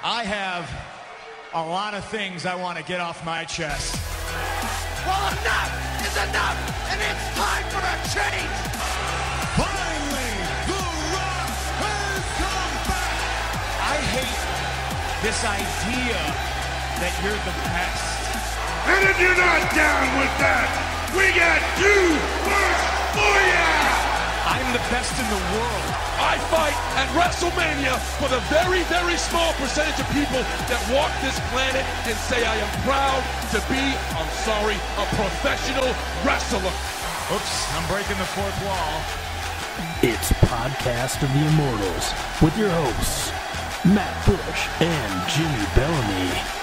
I have a lot of things I want to get off my chest. Well, enough is enough, and it's time for a change. Finally, The Rock has come back. I hate this idea that you're the best. And if you're not down with that, we got too much for ya! I'm the best in the world. I fight at WrestleMania for the very, very small percentage of people that walk this planet and say I am proud to be, I'm sorry, a professional wrestler. Oops, I'm breaking the fourth wall. It's Podcast of the Immortals with your hosts, Matt Bush and Jimmy Bellamy.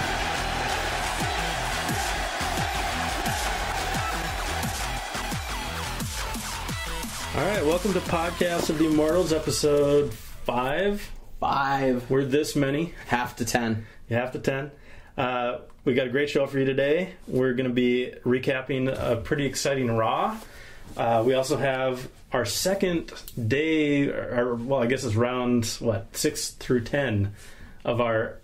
All right, welcome to Podcast of the Immortals, episode 5. 5. We're this many. Half to 10. Half to 10. We got a great show for you today. We're going to be recapping a pretty exciting Raw. We also have our second day, I guess it's round, 6 through 10 of our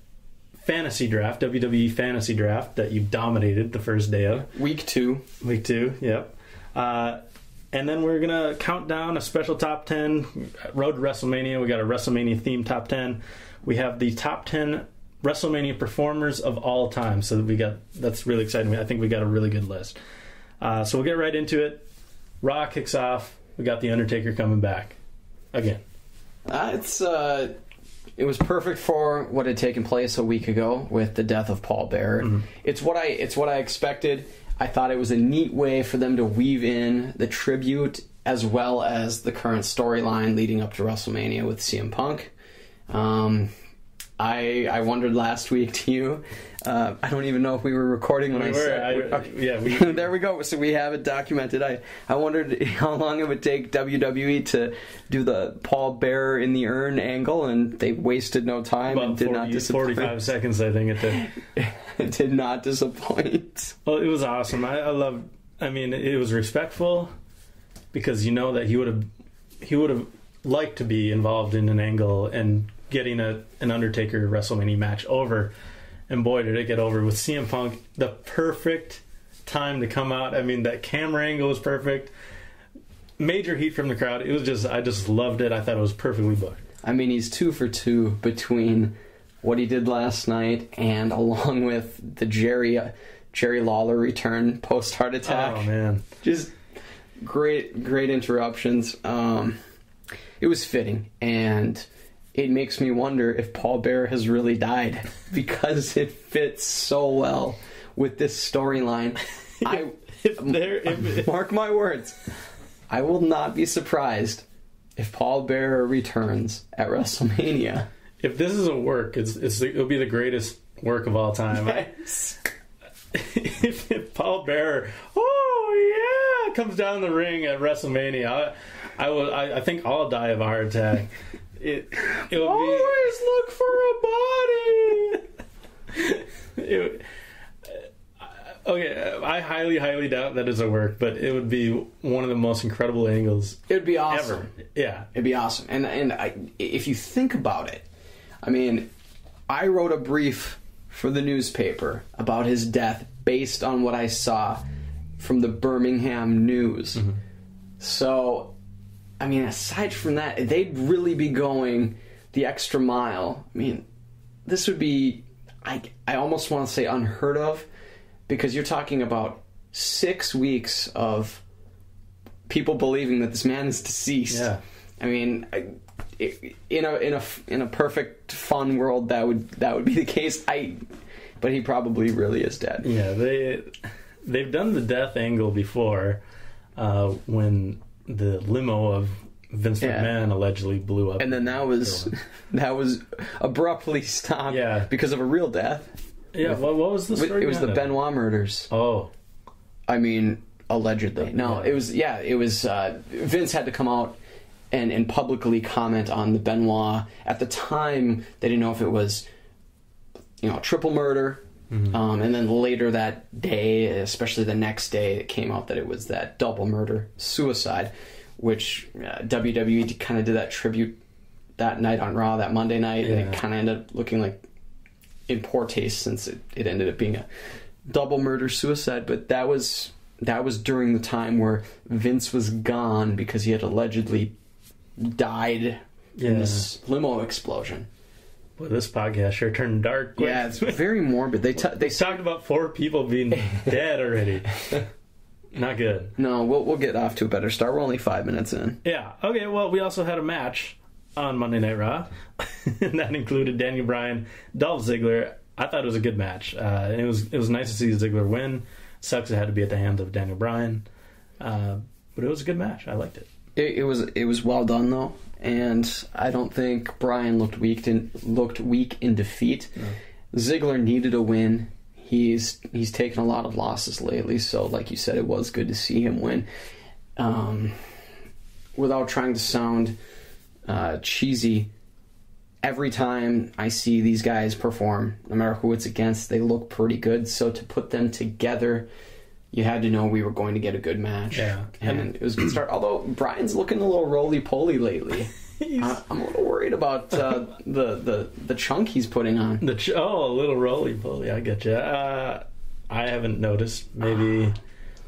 fantasy draft, WWE Fantasy Draft, that you dominated the first day of. Week 2. Week 2, yep. And then we're going to count down a special top 10, Road to WrestleMania. We got a WrestleMania themed top 10. We have the top 10 WrestleMania performers of all time. So that's really exciting. I think we got a really good list. So we'll get right into it. Raw kicks off. We got the Undertaker coming back again. It was perfect for what had taken place a week ago with the death of Paul Bearer. Mm-hmm. It's what I expected. I thought it was a neat way for them to weave in the tribute as well as the current storyline leading up to WrestleMania with CM Punk. I wondered last week to you. I don't even know if we were recording when there we go. So we have it documented. I wondered how long it would take WWE to do the Paul Bearer in the urn angle, and they wasted no time and did not disappoint. 45 seconds, I think, it did. It did not disappoint. Well, it was awesome. It was respectful because you know that he would have liked to be involved in an angle and getting an Undertaker WrestleMania match over. And boy, did it get over with CM Punk. The perfect time to come out. I mean, that camera angle was perfect. Major heat from the crowd. It was I just loved it. I thought it was perfectly booked. I mean, he's 2 for 2 between what he did last night and along with the Jerry Lawler return post heart attack. Oh man, just great interruptions. It was fitting, and it makes me wonder if Paul Bearer has really died because it fits so well with this storyline. Mark my words, I will not be surprised if Paul Bearer returns at WrestleMania. If this is a work, it'll be the greatest work of all time. Yes. If Paul Bearer, comes down the ring at WrestleMania, I think I'll die of a heart attack. It'll always look for a body. Okay, I highly doubt that is a work, but it would be one of the most incredible angles. It would be awesome. Ever. Yeah, it'd be awesome. And if you think about it, I mean, I wrote a brief for the newspaper about his death based on what I saw from the Birmingham News. Mm-hmm. So, I mean, aside from that, they'd really be going the extra mile. I mean, this would be, I almost want to say unheard of, because you're talking about 6 weeks of people believing that this man is deceased. Yeah. I mean, in a perfect fun world, that would be the case. But he probably really is dead. Yeah, they've done the death angle before, when the limo of Vince McMahon allegedly blew up, and then that was abruptly stopped because of a real death. Yeah, what was the story? It was the Benoit murders. Oh, I mean, allegedly. No, it was Vince had to come out and publicly comment on the Benoit. At the time, they didn't know if it was, triple murder. Mm-hmm. And then later that day, especially the next day, it came out that it was that double murder suicide, which WWE kind of did that tribute that night on Raw, that Monday night, and it kind of ended up looking like in poor taste since it ended up being a double murder-suicide, but that was during the time where Vince was gone because he had allegedly died in this limo explosion. Well, this podcast sure turned dark quick. Yeah, it's very morbid. They talked about 4 people being dead already. Not good. No, we'll get off to a better start. We're only 5 minutes in. Yeah. Okay, well, we also had a match on Monday Night Raw. And that included Daniel Bryan, Dolph Ziggler. I thought it was a good match. And it was nice to see Ziggler win. Sucks it had to be at the hands of Daniel Bryan. But it was a good match. I liked it. It was well done, though. And I don't think Bryan looked weak in defeat. No. Ziggler needed a win. He's taken a lot of losses lately, so like you said, it was good to see him win. Without trying to sound cheesy, every time I see these guys perform, no matter who it's against, they look pretty good. So to put them together, you had to know we were going to get a good match. Yeah. And it was a good start. Although Bryan's looking a little roly-poly lately. I'm a little worried about the chunk he's putting on. A little roly-poly. I get you. I haven't noticed. Maybe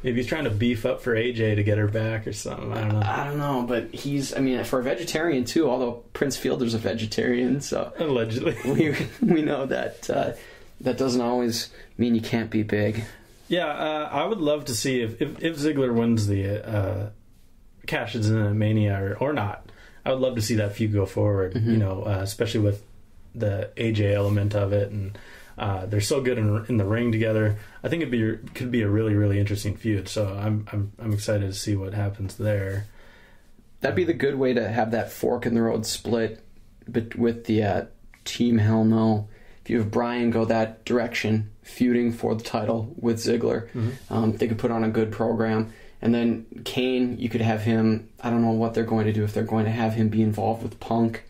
he's trying to beef up for AJ to get her back or something. I don't know. I don't know, but for a vegetarian too. Although Prince Fielder's a vegetarian, so allegedly we know that that doesn't always mean you can't be big. Yeah, I would love to see if Ziggler wins the cashes in a Mania or not. I would love to see that feud go forward. Mm-hmm. Especially with the AJ element of it, and they're so good in the ring together. I think it could be a really, really interesting feud. So I'm excited to see what happens there. That'd be the good way to have that fork in the road split, but with the Team Hell No. If you have Bryan go that direction, feuding for the title with Ziggler, they could put on a good program. And then Kane, you could have him, I don't know what they're going to do, if they're going to have him be involved with Punk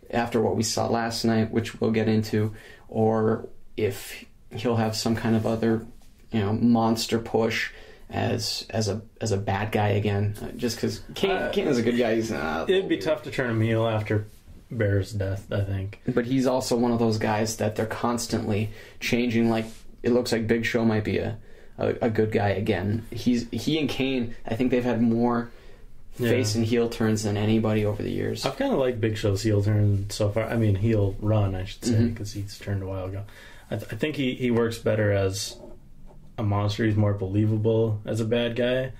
after what we saw last night, which we'll get into, or if he'll have some kind of other, monster push as a bad guy again. Just because Kane is a good guy. It'd be tough to turn him heel after Bear's death, I think. But he's also one of those guys that they're constantly changing. Like, it looks like Big Show might be a good guy again. He and Kane, I think they've had more face and heel turns than anybody over the years. I've kind of liked Big Show's heel turn so far. I mean, heel run, I should say, because he's turned a while ago. I think he works better as a monster. He's more believable as a bad guy.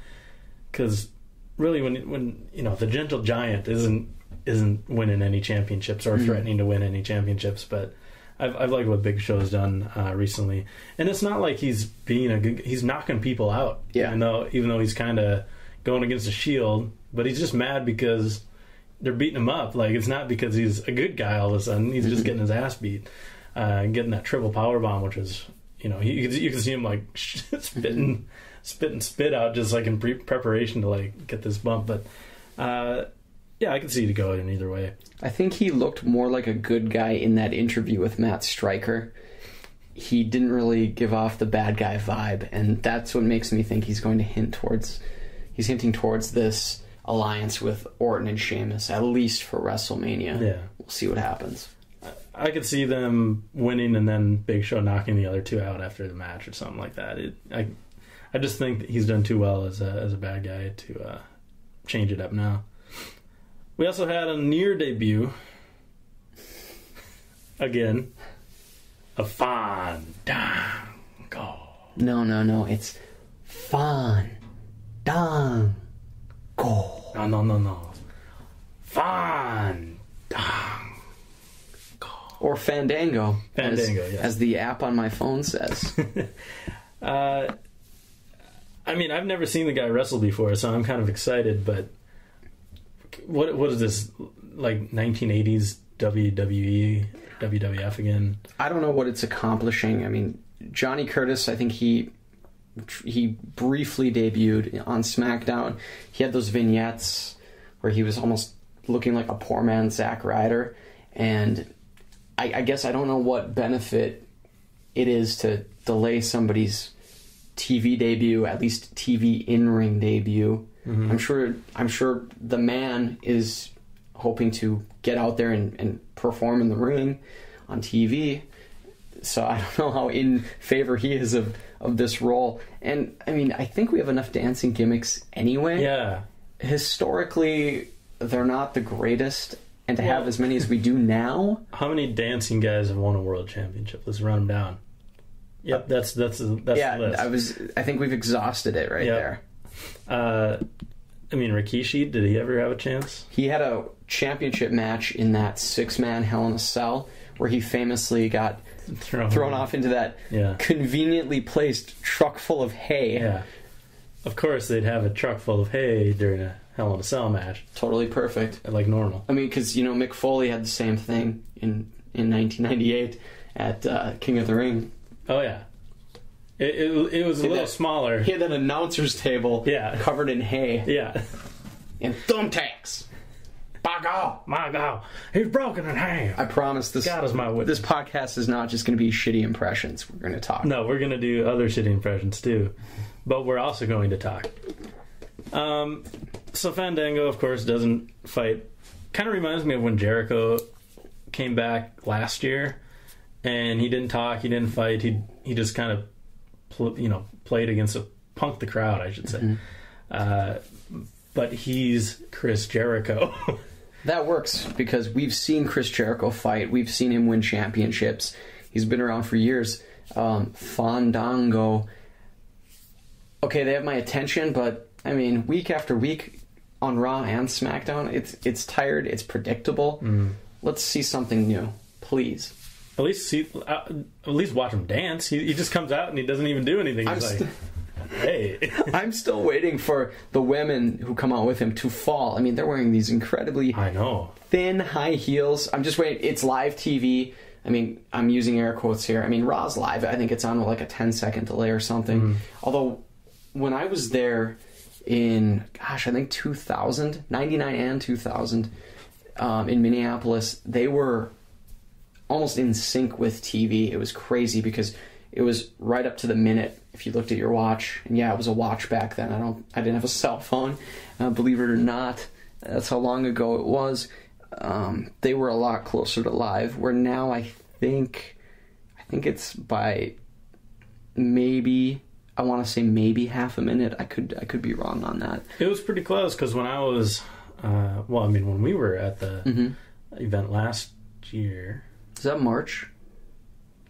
Because really, when the Gentle Giant isn't winning any championships or threatening to win any championships, but I've liked what Big Show's done recently, and it's not like he's he's knocking people out. Yeah. Even though he's kind of going against the Shield, but he's just mad because they're beating him up. Like, it's not because he's a good guy all of a sudden. He's just getting his ass beat, getting that triple powerbomb, which is you can see him like spitting spit out just like in preparation to like get this bump, but. Yeah, I can see it going either way. I think he looked more like a good guy in that interview with Matt Stryker. He didn't really give off the bad guy vibe, and that's what makes me think he's going to he's hinting towards this alliance with Orton and Sheamus, at least for WrestleMania. Yeah. We'll see what happens. I could see them winning and then Big Show knocking the other two out after the match or something like that. I just think that he's done too well as a bad guy to change it up now. We also had a near debut. Again. A Fandango. No. It's Fandango. No. Fandango. Or Fandango. Yes. As the app on my phone says. I mean, I've never seen the guy wrestle before, so I'm kind of excited, but what is this, like 1980s WWE, WWF again? I don't know what it's accomplishing. I mean, Johnny Curtis, I think he briefly debuted on SmackDown. He had those vignettes where he was almost looking like a poor man's Zack Ryder, and I guess I don't know what benefit it is to delay somebody's TV debut, at least TV in-ring debut. Mm-hmm. I'm sure the man is hoping to get out there and perform in the ring on TV. So I don't know how in favor he is of this role. And, I mean, I think we have enough dancing gimmicks anyway. Yeah. Historically, they're not the greatest, and to have as many as we do now... How many dancing guys have won a world championship? Let's run them down. Yep, that's the list. I think we've exhausted it there. I mean, Rikishi, did he ever have a chance? He had a championship match in that 6-man Hell in a Cell where he famously got thrown off into that conveniently placed truck full of hay. Yeah. Of course, they'd have a truck full of hay during a Hell in a Cell match. Totally perfect. Like normal. I mean, because, Mick Foley had the same thing in 1998 at King of the Ring. Oh, yeah. It was a little smaller. He had that announcer's table covered in hay. Yeah. And thumbtacks. By God. My God. He's broken in half. I promise this podcast is not just going to be shitty impressions. We're going to talk. No, we're going to do other shitty impressions too. But we're also going to talk. So Fandango, of course, doesn't fight. Kind of reminds me of when Jericho came back last year. And he didn't talk, he didn't fight, he just kind of played against punked the crowd, I should say. But he's Chris Jericho. That works because we've seen Chris Jericho fight. We've seen him win championships. He's been around for years. Fandango. Okay, they have my attention, but I mean, week after week on Raw and SmackDown, it's tired. It's predictable. Let's see something new, please. At least watch him dance. He just comes out and he doesn't even do anything. He's like, hey. I'm still waiting for the women who come out with him to fall. I mean, they're wearing these incredibly thin high heels. I'm just waiting. It's live TV. I mean, I'm using air quotes here. I mean, Raw's live. I think it's on like a 10-second delay or something. Although, when I was there in, I think 2000, 99 and 2000, in Minneapolis, they were almost in sync with TV. It was crazy because it was right up to the minute if you looked at your watch. And yeah, it was a watch back then. I didn't have a cell phone, believe it or not. That's how long ago it was. They were a lot closer to live, where now I think it's by maybe, I want to say maybe half a minute. I could be wrong on that. It was pretty close because when I was when we were at the event last year. Is that March?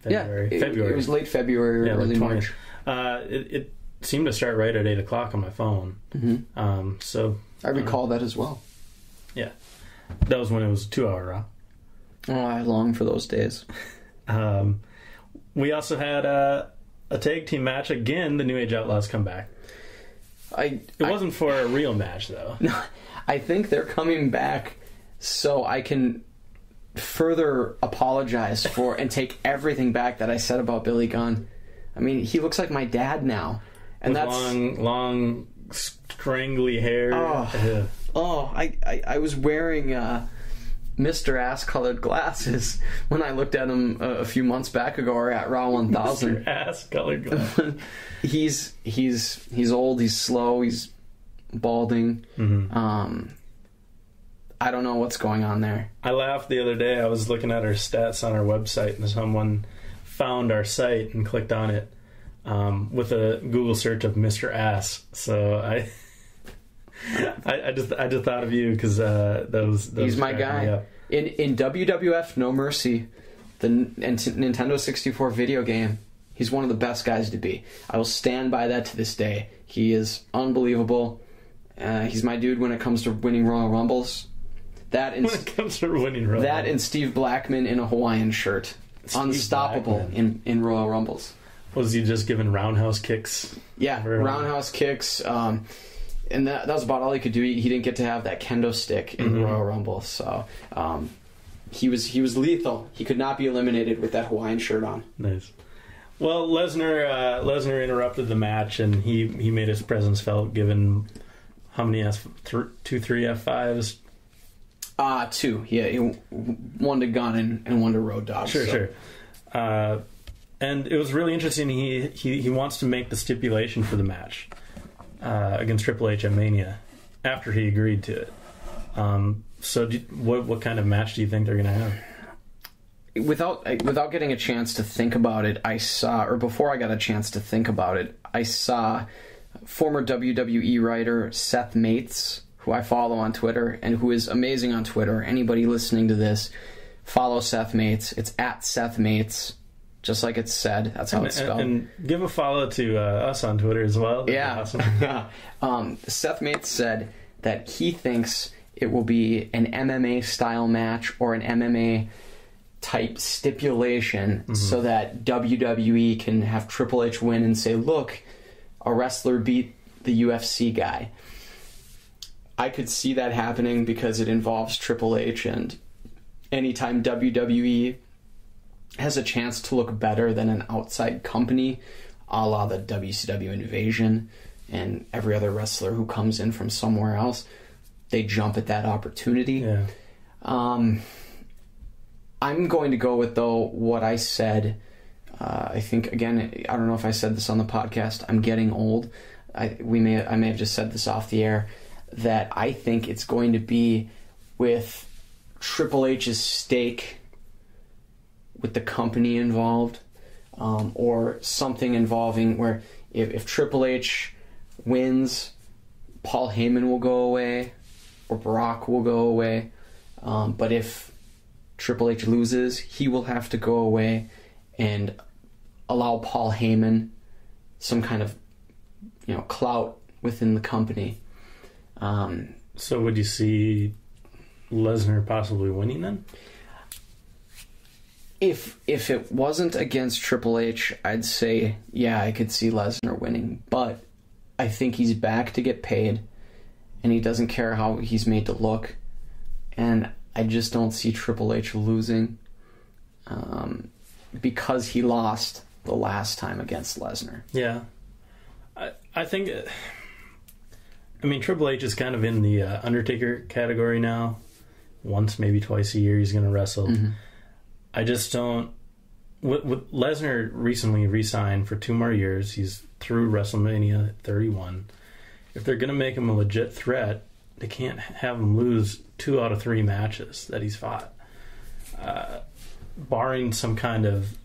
February. Yeah, February. It was late February or early March. It seemed to start right at 8 o'clock on my phone. So I recall that as well. Yeah. That was when it was a 2-hour Raw. Oh, I long for those days. We also had a tag team match. Again, the New Age Outlaws come back. It wasn't for a real match, though. No, I think they're coming back so I can further apologize for and take everything back that I said about Billy Gunn. I mean, he looks like my dad now. And with that's long, strangly hair. I was wearing Mr. Ass-colored glasses when I looked at him a few months back ago, or at Raw 1000. Mr. Ass-colored glasses. He's old, he's slow, he's balding. I don't know what's going on there. I laughed the other day. I was looking at our stats on our website, and someone found our site and clicked on it with a Google search of Mr. Ass. So I just thought of you because he's my guy. In WWF No Mercy, the Nintendo 64 video game, he's one of the best guys to be. I will stand by that to this day. He is unbelievable. He's my dude when it comes to winning Royal Rumbles. When it comes to winning Royal Rumbles. And Steve Blackman in a Hawaiian shirt. Unstoppable in Royal Rumbles. Was he just giving roundhouse kicks? Yeah, roundhouse kicks. And that was about all he could do. He didn't get to have that kendo stick in the Royal Rumble. So he was lethal. He could not be eliminated with that Hawaiian shirt on. Nice. Well, Lesnar interrupted the match, and he made his presence felt, given how many 2-3 F5s? 2. Yeah, one to Gunn and one to Road Dogg. Sure. And it was really interesting. He wants to make the stipulation for the match against Triple H at Mania after he agreed to it. So what kind of match do you think they're going to have? without getting a chance to think about it, before I got a chance to think about it, I saw former WWE writer Seth Mates, who I follow on Twitter and who is amazing on Twitter. Anybody listening to this, follow Seth Mates. It's at Seth Mates, just like it's said. That's how it's spelled. And give a follow to us on Twitter as well. That'd be awesome. Seth Mates said that he thinks it will be an MMA style match or an MMA type stipulation so that WWE can have Triple H win and say, look, a wrestler beat the UFC guy. I could see that happening because it involves Triple H, and anytime WWE has a chance to look better than an outside company, a la the WCW Invasion and every other wrestler who comes in from somewhere else, they jump at that opportunity. Yeah. I'm going to go with, though, what I said. I think, again, I don't know if I said this on the podcast. I'm getting old. I may have just said this off the air, that I think it's going to be with Triple H's stake with the company involved, or something involving where if Triple H wins, Paul Heyman will go away, or Brock will go away. But if Triple H loses, he will have to go away and allow Paul Heyman some kind of, clout within the company. So would you see Lesnar possibly winning then? If it wasn't against Triple H, I'd say, yeah, I could see Lesnar winning. But I think he's back to get paid, and he doesn't care how he's made to look. And I just don't see Triple H losing because he lost the last time against Lesnar. Yeah. I think... Triple H is kind of in the Undertaker category now. Once, maybe twice a year, he's going to wrestle. Mm-hmm. I just don't... With Lesnar recently re-signed for 2 more years. He's through WrestleMania 31. If they're going to make him a legit threat, they can't have him lose 2 out of 3 matches that he's fought. Barring some kind of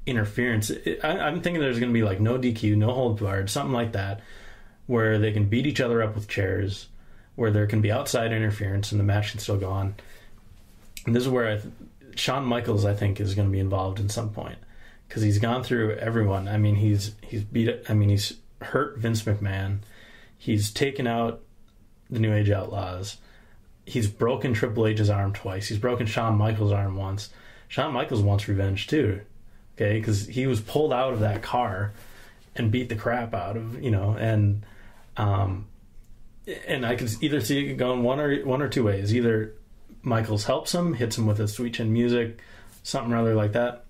interference. I'm thinking there's going to be like no DQ, no hold barred, something like that, where they can beat each other up with chairs, where there can be outside interference and the match can still go on. And this is where Shawn Michaels, I think, is going to be involved in some point, because he's gone through everyone. He's hurt Vince McMahon. He's taken out the New Age Outlaws. He's broken Triple H's arm twice. He's broken Shawn Michaels' arm once. Shawn Michaels wants revenge too, okay? Because he was pulled out of that car and beat the crap out of, and I could either see it going one or 2 ways. Either Michaels helps him, hits him with his sweet chin music, something rather like that,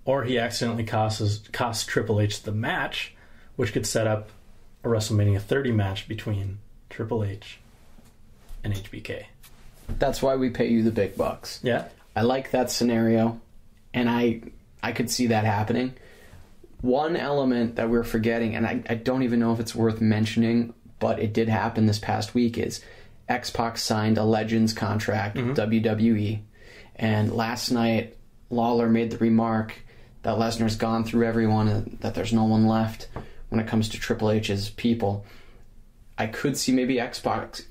or he accidentally costs Triple H the match, which could set up a WrestleMania 30 match between Triple H and HBK. That's why we pay you the big bucks. Yeah. I like that scenario, and I could see that happening. One element that we're forgetting, and I don't even know if it's worth mentioning, but it did happen this past week, is X-Pac signed a Legends contract with WWE. And last night, Lawler made the remark that Lesnar's gone through everyone and that there's no one left when it comes to Triple H's people. I could see maybe Xbox.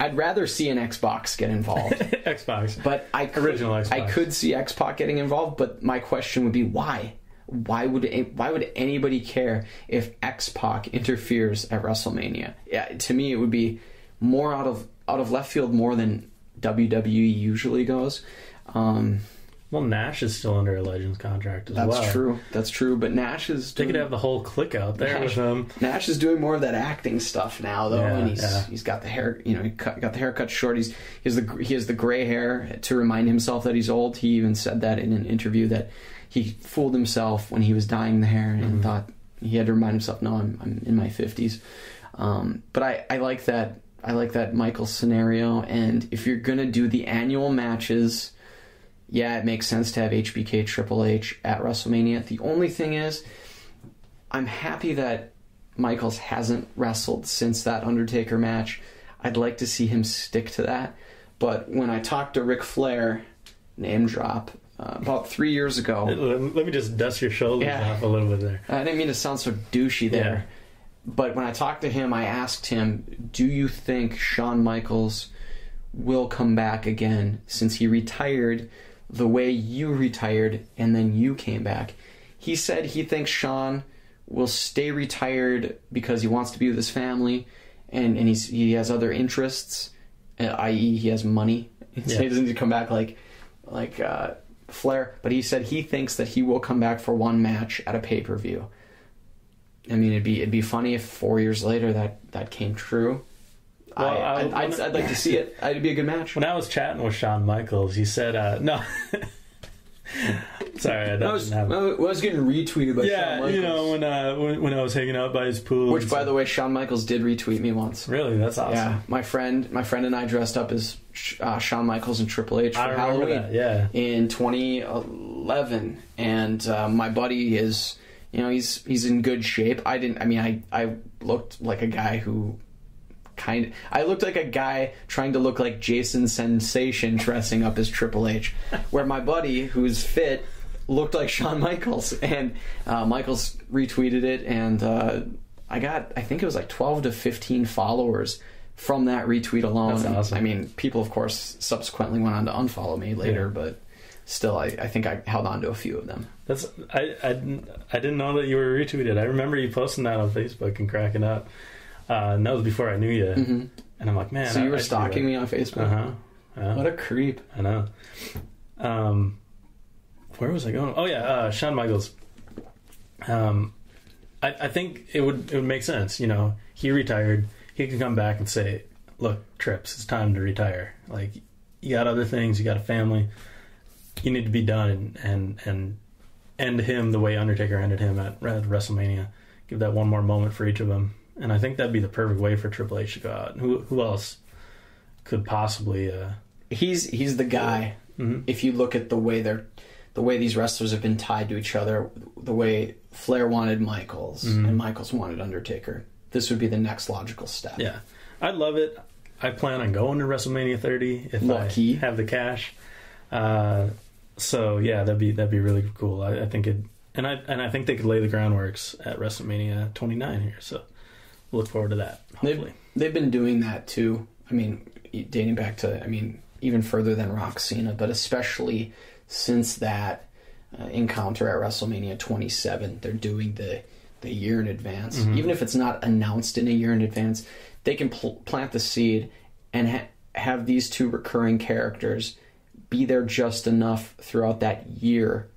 I'd rather see an Xbox get involved. Xbox. But Original Xbox. I could see X-Pac getting involved, but my question would be why? Why would anybody care if X-Pac interferes at WrestleMania? Yeah, to me, it would be more out of left field more than WWE usually goes. Well, Nash is still under a Legends contract as well. That's true. But Nash is... They could have the whole clique out there with him. Nash is doing more of that acting stuff now, though, and he's got the hair. He got the hair cut short. He has the gray hair to remind himself that he's old. He even said that in an interview that he fooled himself when he was dyeing the hair and thought he had to remind himself, no, I'm in my 50s. But I like that. I like that Michael scenario. And if you're gonna do the annual matches, yeah, it makes sense to have HBK Triple H at WrestleMania. The only thing is, I'm happy that Michaels hasn't wrestled since that Undertaker match. I'd like to see him stick to that. But when I talked to Ric Flair name drop. About 3 years ago. Let me just dust your shoulders off a little bit there. I didn't mean to sound so douchey there. But when I talked to him, I asked him, do you think Shawn Michaels will come back again since he retired the way you retired and then you came back? He said he thinks Shawn will stay retired because he wants to be with his family and he has other interests, i.e. he has money. So he doesn't need to come back like Flair. But he said he thinks that he will come back for one match at a pay-per-view. I mean, it'd be funny if 4 years later that came true. Well, I'd like to see it. It'd be a good match. When I was chatting with Shawn Michaels, he said, no. Sorry, I was getting retweeted by Shawn Michaels. You know, when I was hanging out by his pool. Which, by the way, Shawn Michaels did retweet me once. Really? That's awesome. Yeah, my friend and I dressed up as Shawn Michaels and Triple H for Halloween in 2011. And my buddy is, he's in good shape. I looked like a guy who... I looked like a guy trying to look like Jason Sensation dressing up as Triple H, where my buddy, who's fit, looked like Shawn Michaels, and Michaels retweeted it, and I think it was like 12 to 15 followers from that retweet alone. That's awesome. I mean, people, of course, subsequently went on to unfollow me later, but still, I think I held on to a few of them. I didn't know that you were retweeted. I remember you posting that on Facebook and cracking up. And that was before I knew you. Mm-hmm. And I'm like, man. So you were stalking me on Facebook? Uh-huh. Yeah. What a creep. I know. Where was I going? Oh, yeah, Shawn Michaels. I think it would make sense. He retired. He could come back and say, look, Trips, it's time to retire. Like, you got other things. You got a family. You need to be done and end him the way Undertaker ended him at WrestleMania. Give that one more moment for each of them. And I think that'd be the perfect way for Triple H to go out. Who else could possibly? He's the guy. Mm-hmm. If you look at the way these wrestlers have been tied to each other, the way Flair wanted Michaels and Michaels wanted Undertaker, this would be the next logical step. Yeah, I'd love it. I plan on going to WrestleMania 30 if I have the cash. So yeah, that'd be really cool. I think it, and I think they could lay the groundworks at WrestleMania 29 here. So. Look forward to that, hopefully. They've been doing that, too. I mean, dating back to, even further than Rock Cena, but especially since that encounter at WrestleMania 27, they're doing the year in advance. Mm-hmm. Even if it's not announced in a year in advance, they can plant the seed and have these two recurring characters be there just enough throughout that year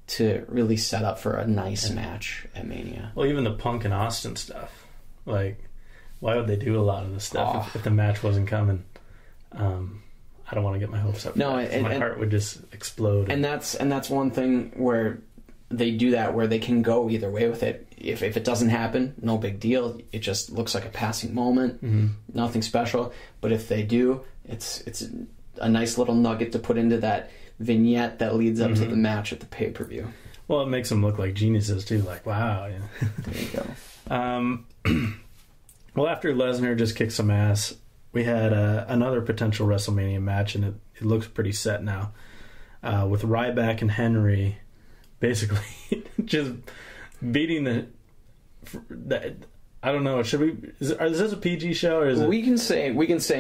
to really set up for a nice match at Mania. Well, even the Punk and Austin stuff. Like, why would they do a lot of this stuff if the match wasn't coming? I don't want to get my hopes up. No, my heart would just explode. And that's one thing where they do that, where they can go either way with it. If it doesn't happen, no big deal. It just looks like a passing moment, nothing special. But if they do, it's a nice little nugget to put into that vignette that leads up to the match at the pay-per-view. Well, it makes them look like geniuses too. Like, wow. Yeah. There you go. Well, after Lesnar just kicked some ass, we had another potential WrestleMania match, and it looks pretty set now. With Ryback and Henry basically just beating the I don't know. Should we? Is this a PG show or is it? We can say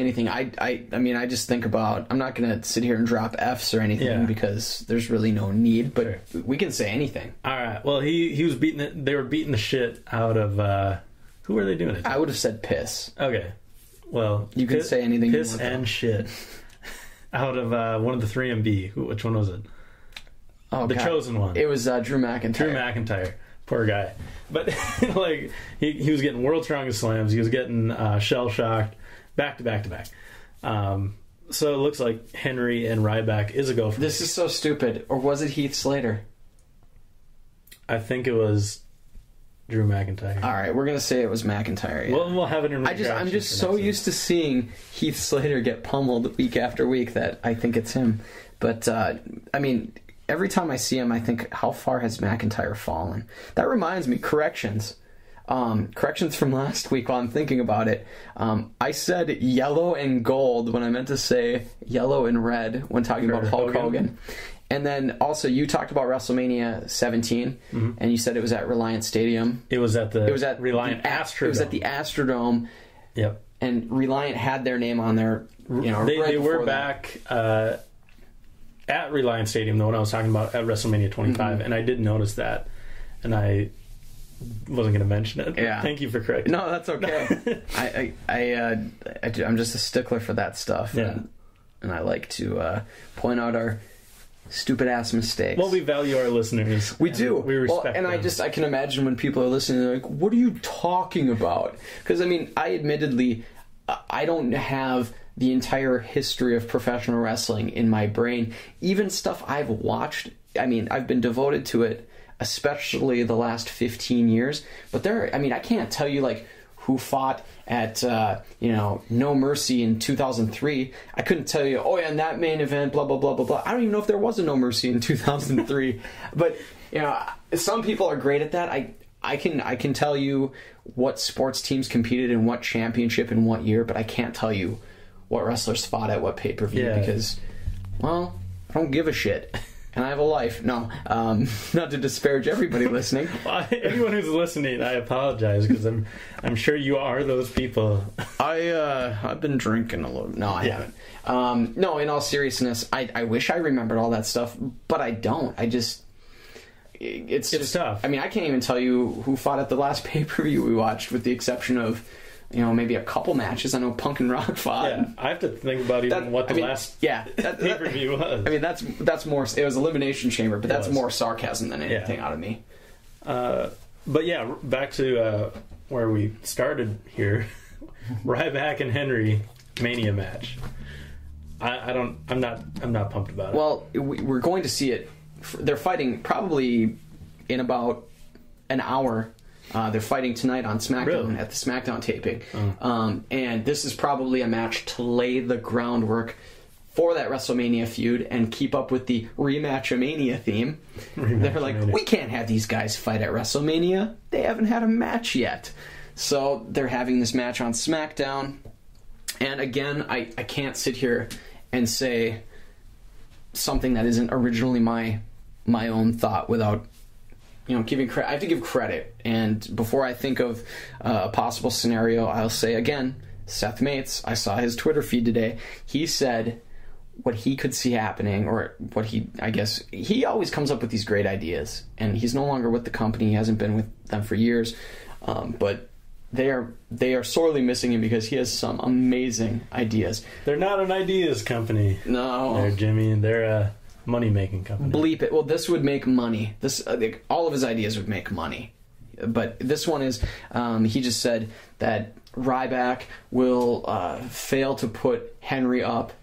anything. I mean, I just think about. I'm not going to sit here and drop Fs or anything because there's really no need. But we can say anything. All right. Well, he was beating it. They were beating the shit out of. Who were they doing it to? I would have said piss. Okay. Well, you can say anything. Piss and shit out of one of the 3MB. Which one was it? Oh, the chosen one. It was Drew McIntyre. Drew McIntyre. Poor guy. But like he was getting world's strongest slams. He was getting shell shocked back to back to back. So it looks like Henry and Ryback is a go for this. Is so stupid. Or was it Heath Slater? I think it was Drew McIntyre. All right, we're gonna say it was McIntyre. Yeah. We'll have it in. I'm just so used to seeing Heath Slater get pummeled week after week that I think it's him. But I mean. Every time I see him, I think, how far has McIntyre fallen? That reminds me, corrections. corrections from last week while I'm thinking about it. I said yellow and gold when I meant to say yellow and red when talking about Hulk Hogan. And then also you talked about WrestleMania 17, and you said it was at Reliant Stadium. It was at Reliant Astrodome. It was at the Astrodome. Yep. And Reliant had their name on there. They were back at Reliant Stadium, the one I was talking about at WrestleMania 25, and I did notice that, and I wasn't going to mention it. Yeah. Thank you for correcting. No, that's okay. I'm just a stickler for that stuff. Yeah. And I like to point out our stupid ass mistakes. Well, we value our listeners. We do. We respect them. I can imagine when people are listening, they're like, what are you talking about? Because, I admittedly, I don't have the entire history of professional wrestling in my brain. Even stuff I've watched, I've been devoted to it, especially the last 15 years. But I can't tell you, who fought at, No Mercy in 2003. I couldn't tell you, in that main event, blah, blah, blah, blah, blah. I don't even know if there was a No Mercy in 2003. But, some people are great at that. I can tell you what sports teams competed in what championship in what year, but I can't tell you what wrestlers fought at what pay-per-view because, I don't give a shit. And I have a life. No, not to disparage everybody listening. Well, anyone who's listening, I apologize because I'm sure you are those people. I've been drinking a little. No, I haven't. No, in all seriousness, I wish I remembered all that stuff, but I don't. It's just tough. I can't even tell you who fought at the last pay-per-view we watched, with the exception of maybe a couple matches. I know Punk and Rock fought. Yeah, I have to think about what the last pay-per-view was. That's more. It was Elimination Chamber, but that's more sarcasm than anything out of me. But yeah, back to where we started here. Ryback and Henry Mania match. I'm not pumped about it. Well, we're going to see it. They're fighting probably in about an hour. They're fighting tonight on SmackDown at the SmackDown taping. And this is probably a match to lay the groundwork for that WrestleMania feud and keep up with the Rematch-a-Mania theme. They're like, we can't have these guys fight at WrestleMania. They haven't had a match yet. So they're having this match on SmackDown. And again, I can't sit here and say something that isn't originally my own thought without giving credit. I have to give credit, and before I think of a possible scenario, I'll say again, Seth Mates, I saw his Twitter feed today. He said what he could see happening, or what he always comes up with these great ideas, and he's no longer with the company. He hasn't been with them for years, but they are sorely missing him because he has some amazing ideas. They're not an ideas company. No, they're Jimmy. They're a money-making company. Bleep it. Well, this would make money. This all of his ideas would make money, but this one is. He just said that Ryback will fail to put Henry up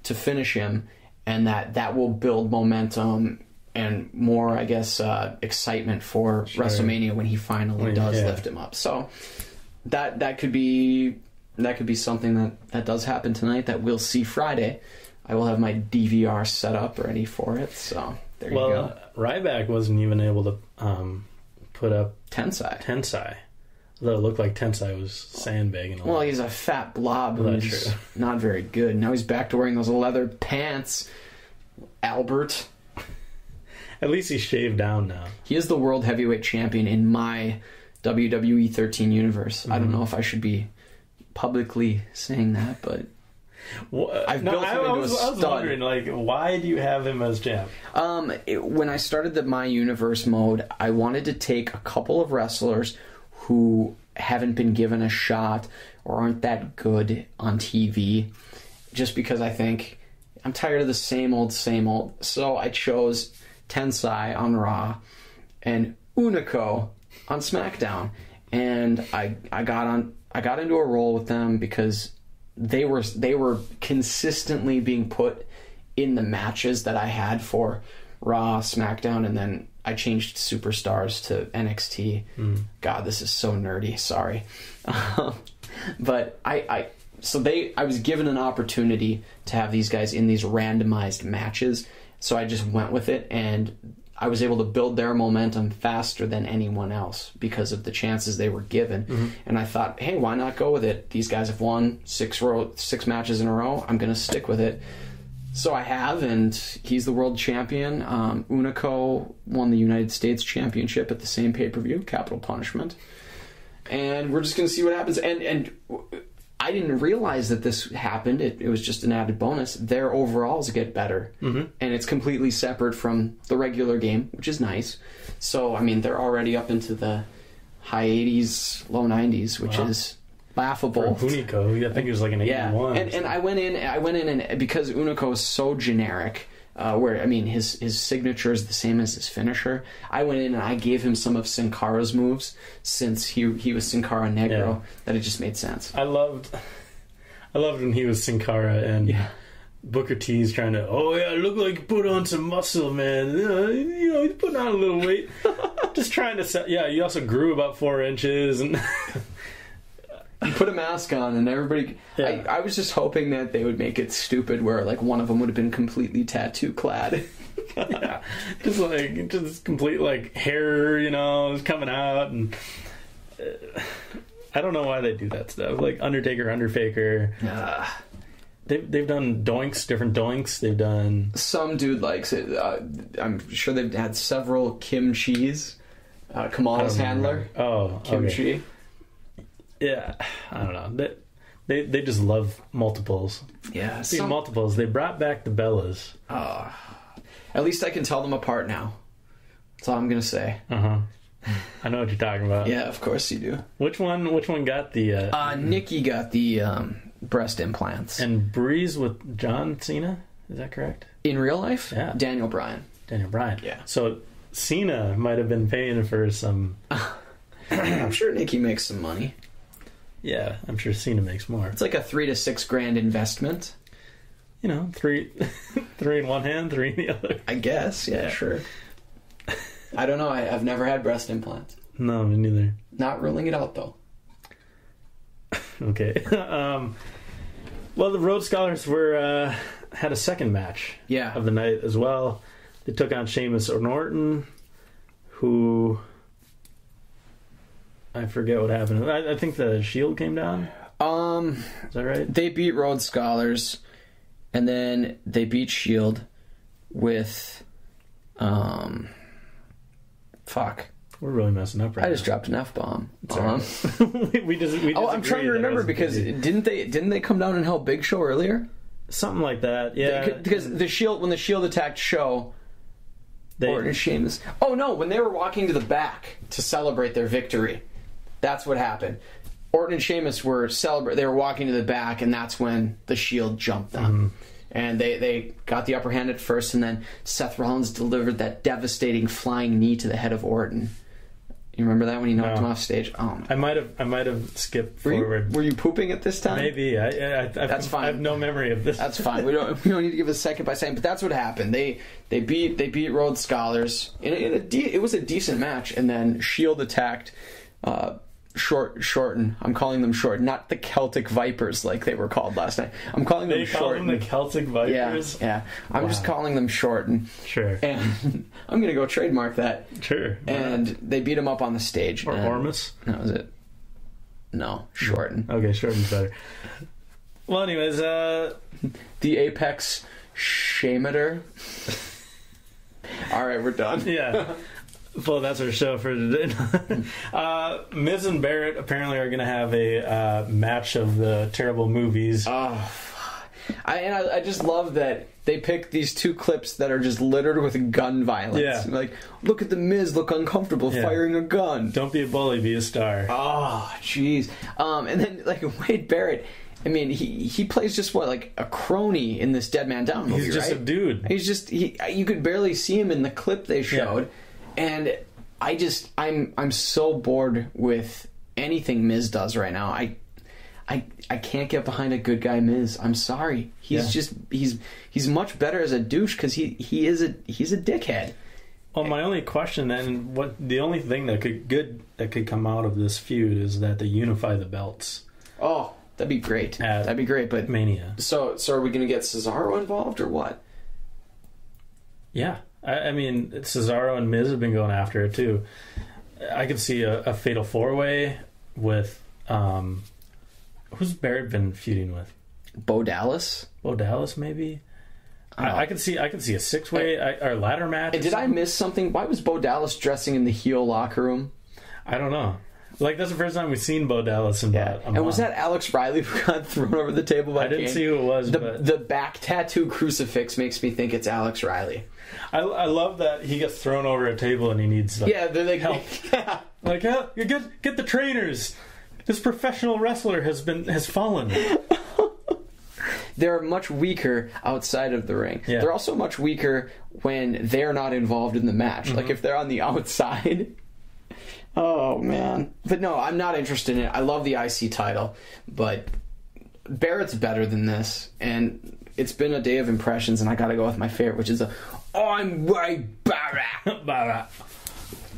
to finish him, and that will build momentum and more, excitement for WrestleMania when he finally does lift him up. So that could be something that does happen tonight that we'll see Friday. I will have my DVR set up ready for it, so there you go. Ryback wasn't even able to put up Tensai. Although it looked like Tensai was sandbagging a lot. Well, he's a fat blob who's not very good. Now he's back to wearing those leather pants. Albert. At least he's shaved down now. He is the world heavyweight champion in my WWE 13 universe. I don't know if I should be publicly saying that, but I've built him into a stud. I was wondering, why do you have him as champ? When I started the My Universe mode, I wanted to take a couple of wrestlers who haven't been given a shot or aren't that good on TV, just because I think I'm tired of the same old. So I chose Tensai on Raw and Unico on SmackDown, and I got into a role with them because they were consistently being put in the matches that I had for Raw, SmackDown, and then I changed Superstars to NXT. God, this is so nerdy. Sorry, but I was given an opportunity to have these guys in these randomized matches, so I just went with it, and I was able to build their momentum faster than anyone else because of the chances they were given. And I thought, hey, why not go with it? These guys have won 6 matches in a row. I'm going to stick with it. So I have, and he's the world champion. Unico won the United States Championship at the same pay-per-view, Capital Punishment. And we're just going to see what happens. And I didn't realize that this happened. It was just an added bonus. Their overalls get better. And it's completely separate from the regular game, which is nice. So, I mean, they're already up into the high 80s, low 90s, which is laughable. For Unico, I think it was like an 81. And I went in and because Unico is so generic, where, I mean, his signature is the same as his finisher, I went in and I gave him some of Sin Cara's moves since he was Sin Cara Negro, that it just made sense. I loved when he was Sin Cara and Booker T's trying to, look like you put on some muscle, man. He's putting on a little weight. Just trying to he also grew about 4 inches and You put a mask on and everybody... Yeah. I was just hoping that they would make it stupid where like one of them would have been completely tattoo clad. just complete like hair, is coming out, and I don't know why they do that stuff. Like Undertaker, Underfaker. They've done different doinks. They've done... Some dude likes it. I'm sure they've had several Kim Chi's. Kamala's handler. Kim Chi. Yeah, I don't know. They just love multiples. Yeah, multiples. They brought back the Bellas. At least I can tell them apart now. That's all I'm gonna say. I know what you're talking about. Yeah, of course you do. Which one got the? Nikki got the breast implants. And Breeze with John Cena. Is that correct? In real life? Yeah. Daniel Bryan. Yeah. So Cena might have been paying for some. I'm sure Nikki makes some money. Yeah, I'm sure Cena makes more. It's like a $3,000 to $6,000 investment. 3 in one hand, 3 in the other. I guess, yeah, sure. I don't know. I've never had breast implants. No, me neither. Not ruling it out, though. Okay. Well, the Rhodes Scholars had a second match of the night as well. They took on Sheamus or Orton, who... I forget what happened. I think the Shield came down. Is that right? They beat Rhodes Scholars, and then they beat Shield with... Fuck. We're really messing up right now. I just dropped an F-bomb. we I'm trying to remember because didn't they come down and help Big Show earlier? Something like that, yeah. Because when the Shield attacked Show... Orton and Sheamus... Oh, no, when they were walking to the back to celebrate their victory... That's what happened. Orton and Sheamus were they were walking to the back, and that's when the Shield jumped them. And they got the upper hand at first, and then Seth Rollins delivered that devastating flying knee to the head of Orton. You remember that when he knocked him off stage? Oh, I might have skipped forward. Were you pooping at this time? Maybe. That's fine. I have no memory of this. That's fine. We don't need to give a second by second. But that's what happened. They beat Rhodes Scholars. It was a decent match, and then Shield attacked. Shorten. I'm calling them Shorten, not the Celtic Vipers like they were called last night. I'm calling them Shorten. Them the Celtic Vipers? Yeah. I'm just calling them Shorten. Sure. And I'm going to go trademark that. Sure. And they beat him up on the stage. Or Ormus? That was it. No, Shorten. Okay, Shorten's better. Well, anyways, the Apex Shameter. All right, we're done. Yeah. Well, that's our show for today. Miz and Barrett apparently are going to have a match of the terrible movies. I just love that they pick these 2 clips that are just littered with gun violence. Yeah. Like, look at the Miz look uncomfortable firing a gun. Don't be a bully, be a star. Oh, jeez. And then, like, Wade Barrett... I mean, he plays just like a crony in this Dead Man Down movie, He's just right? a dude. He's just... you could barely see him in the clip they showed. Yeah. And I'm so bored with anything Miz does right now. I can't get behind a good guy Miz. I'm sorry. He's much better as a douche because he's a dickhead. Well, my only question and the only thing that could come out of this feud is that they unify the belts. Oh, that'd be great. That'd be great. But Mania. So are we going to get Cesaro involved or what? Yeah. I mean, Cesaro and Miz have been going after it too. I could see a fatal 4-way with who's Barrett been feuding with? Bo Dallas. Bo Dallas, maybe. I could see a 6-way or ladder match. Did I miss something? Why was Bo Dallas dressing in the heel locker room? I don't know. Like, that's the first time we've seen Bo Dallas in about a month. And was that Alex Riley who got thrown over the table by Kane? I didn't see who it was. The back tattoo crucifix makes me think it's Alex Riley. I love that he gets thrown over a table and he needs they're like, help. Like, get the trainers. This professional wrestler has fallen. They're much weaker outside of the ring. Yeah. They're also much weaker when they're not involved in the match. Mm-hmm. Like, if they're on the outside... Oh, man. But no, I'm not interested in it. I love the IC title, but Barrett's better than this, and it's been a day of impressions, and I gotta go with my favorite, which is I'm Ray Barrett. Barrett.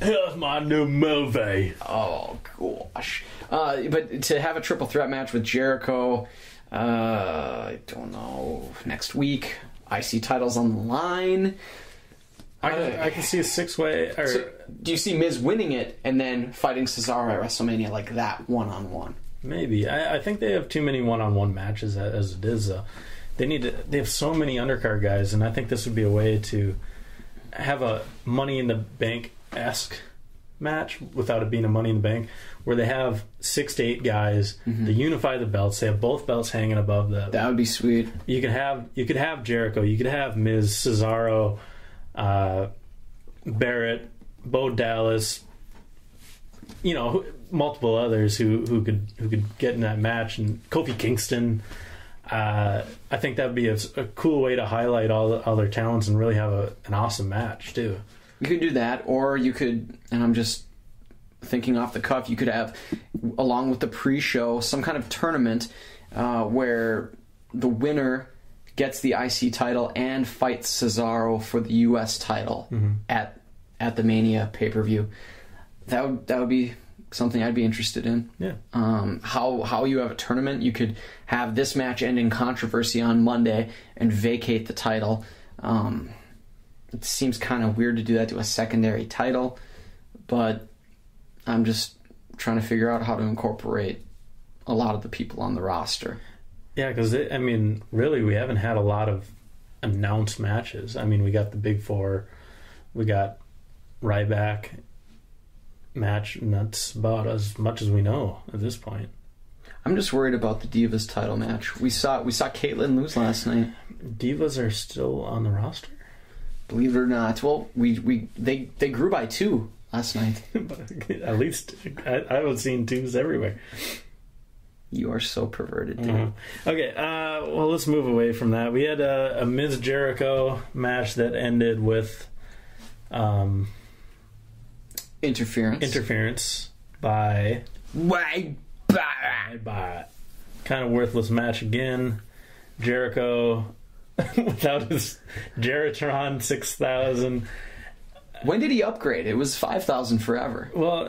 Here's my new movie. Oh, gosh. But to have a triple threat match with Jericho, I don't know, next week, IC title's on the line. I can see a 6-way. So, do you see Miz winning it and then fighting Cesaro at WrestleMania like that, one-on-one? Maybe. I think they have too many one-on-one matches as it is. They have so many undercard guys, and I think this would be a way to have a Money in the Bank-esque match without it being a Money in the Bank, where they have 6 to 8 guys. Mm-hmm. They unify the belts. They have both belts hanging above them. That would be sweet. You could have Jericho. You could have Miz, Cesaro, Barrett, Bo Dallas, multiple others who could get in that match, and Kofi Kingston. I think that would be a cool way to highlight all their talents and really have an awesome match too. You could do that, or you could, and I'm just thinking off the cuff, you could have, along with the pre-show, some kind of tournament where the winner gets the IC title and fights Cesaro for the US title at the Mania pay-per-view. That would be something I'd be interested in. Yeah. How you have a tournament, you could have this match end in controversy on Monday and vacate the title. It seems kind of weird to do that to a secondary title, but I'm just trying to figure out how to incorporate a lot of the people on the roster. Yeah, because, really, we haven't had a lot of announced matches. We got the Big Four, we got Ryback match, and that's about as much as we know at this point. I'm just worried about the Divas title match. We saw Caitlyn lose last night. Divas are still on the roster? Believe it or not. Well, they grew by 2 last night. At least I was seeing 2s everywhere. You are so perverted, dude. Mm-hmm. Okay, well, let's move away from that. We had a Miz Jericho match that ended with interference by kind of worthless match again. Jericho without his Jeritron 6000. When did he upgrade? It was 5,000 forever. Well,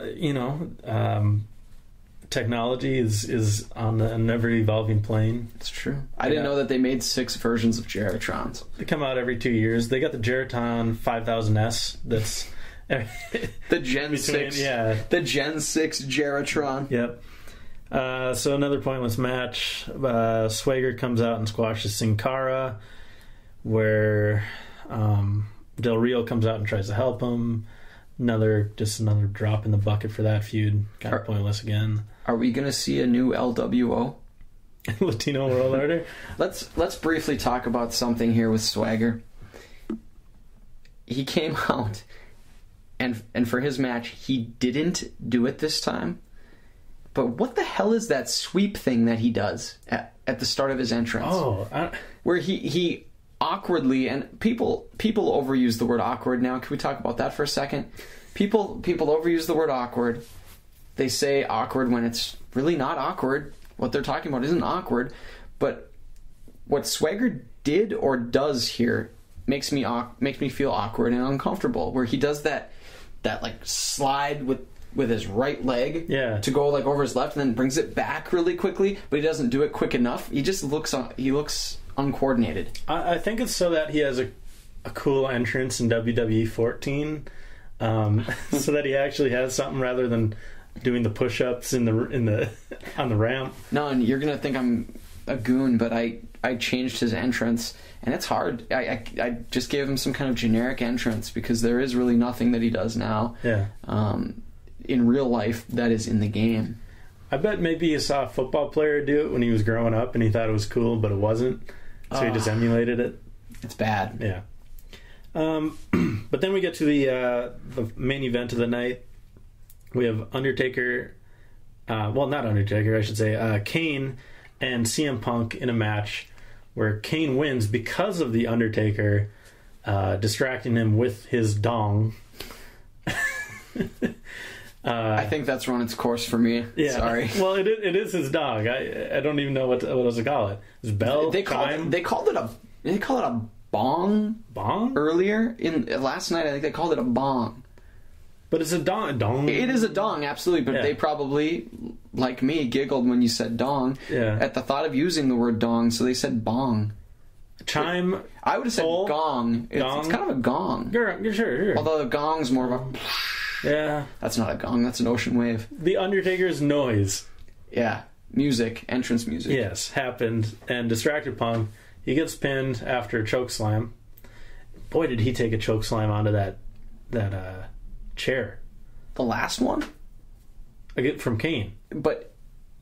technology is on an ever-evolving plane. It's true. I didn't know that they made 6 versions of Jeritrons. They come out every 2 years. They got the Jeriton 5000S. That's the Gen 6. Yeah, the Gen 6 Jeritron. Yep. So another pointless match. Swagger comes out and squashes Sin Cara, where Del Rio comes out and tries to help him. Another drop in the bucket for that feud. Kind of pointless again. Are we going to see a new LWO? Latino World Order? Let's briefly talk about something here with Swagger. He came out, and for his match, he didn't do it this time. But what the hell is that sweep thing that he does at the start of his entrance? Where he awkwardly, and people overuse the word awkward now. Can we talk about that for a second? People overuse the word awkward. They say awkward when it's really not awkward. What they're talking about isn't awkward. But what Swagger did or does here makes me feel awkward and uncomfortable. Where he does that like slide with his right leg to go like over his left, and then brings it back really quickly, but he doesn't do it quick enough. He just looks uncoordinated. I think it's so that he has a cool entrance in WWE 14, so that he actually has something rather than doing the push-ups on the ramp. No, and you're gonna think I'm a goon, but I changed his entrance, and it's hard. I just gave him some kind of generic entrance because there is really nothing that he does now. Yeah. In real life, that is in the game. I bet maybe you saw a football player do it when he was growing up, and he thought it was cool, but it wasn't. So he just emulated it. It's bad. Yeah. But then we get to the main event of the night. We have Undertaker. Well, not Undertaker, I should say. Kane and CM Punk in a match where Kane wins because of the Undertaker distracting him with his dong. I think that's run its course for me. Yeah. Sorry. Well, it is his dog. I don't even know what else to call it. His bell. They called it a bong. Bong? Earlier last night, I think they called it a bong. But it's a dong. It is a dong, absolutely. But they probably, like me, giggled when you said dong at the thought of using the word dong, so they said bong. Chime. I would have said gong. It's kind of a gong. Sure. Although the gong's more of a... Yeah. That's not a gong, that's an ocean wave. The Undertaker's noise. Yeah. Music. Entrance music. Yes, happened and distracted Punk. He gets pinned after a chokeslam. Boy, did he take a chokeslam onto that chair. The last one? I get from Kane. But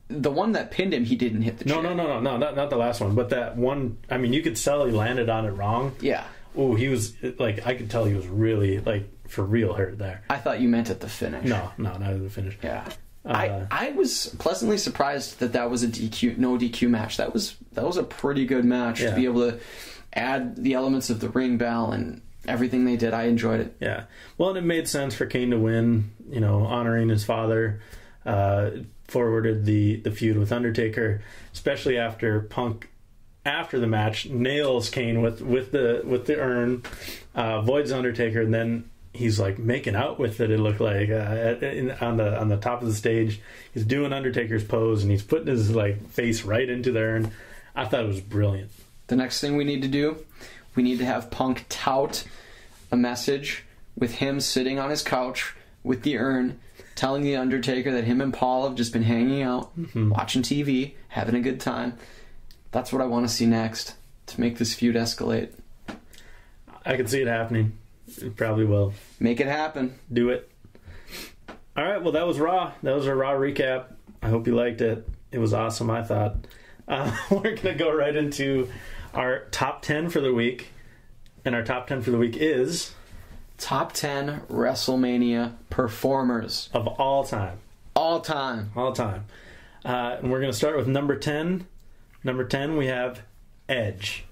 the one that pinned him, he didn't hit the chair. No, not the last one. But that one, I mean, you could tell he landed on it wrong. Yeah. Oh, he was, like, I could tell he was really, like, for real hurt there. I thought you meant at the finish. No, not at the finish. Yeah. I was pleasantly surprised that was a no DQ match. That was a pretty good match to be able to add the elements of the ring bell and everything they did. I enjoyed it. Yeah. Well, and it made sense for Kane to win, honoring his father, forwarded the feud with Undertaker, especially after Punk, after the match, nails Kane with the urn, voids Undertaker, and then he's like making out with it. It looked like on the top of the stage, he's doing Undertaker's pose and he's putting his like face right into the urn. I thought it was brilliant. The next thing we need to do, we need to have Punk tout a message with him sitting on his couch with the urn, telling the Undertaker that him and Paul have just been hanging out, watching TV, having a good time. That's what I want to see next to make this feud escalate. I can see it happening. It probably will. Make it happen. Do it. All right, well, that was Raw. That was our Raw recap. I hope you liked it. It was awesome, I thought. We're going to go right into our top 10 for the week. And our top 10 for the week is... Top 10 WrestleMania performers. Of all time. All time. All time. And we're going to start with number 10. Number 10, we have Edge.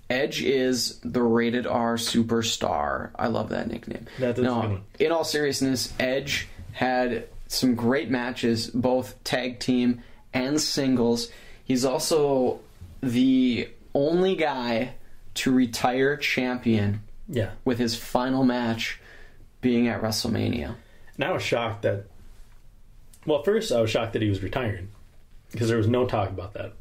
Edge is the rated R superstar. I love that nickname. That's funny. In all seriousness, Edge had some great matches, both tag team and singles. He's also the only guy to retire champion with his final match being at WrestleMania. And I was shocked that... Well, first, I was shocked that he was retiring because there was no talk about that.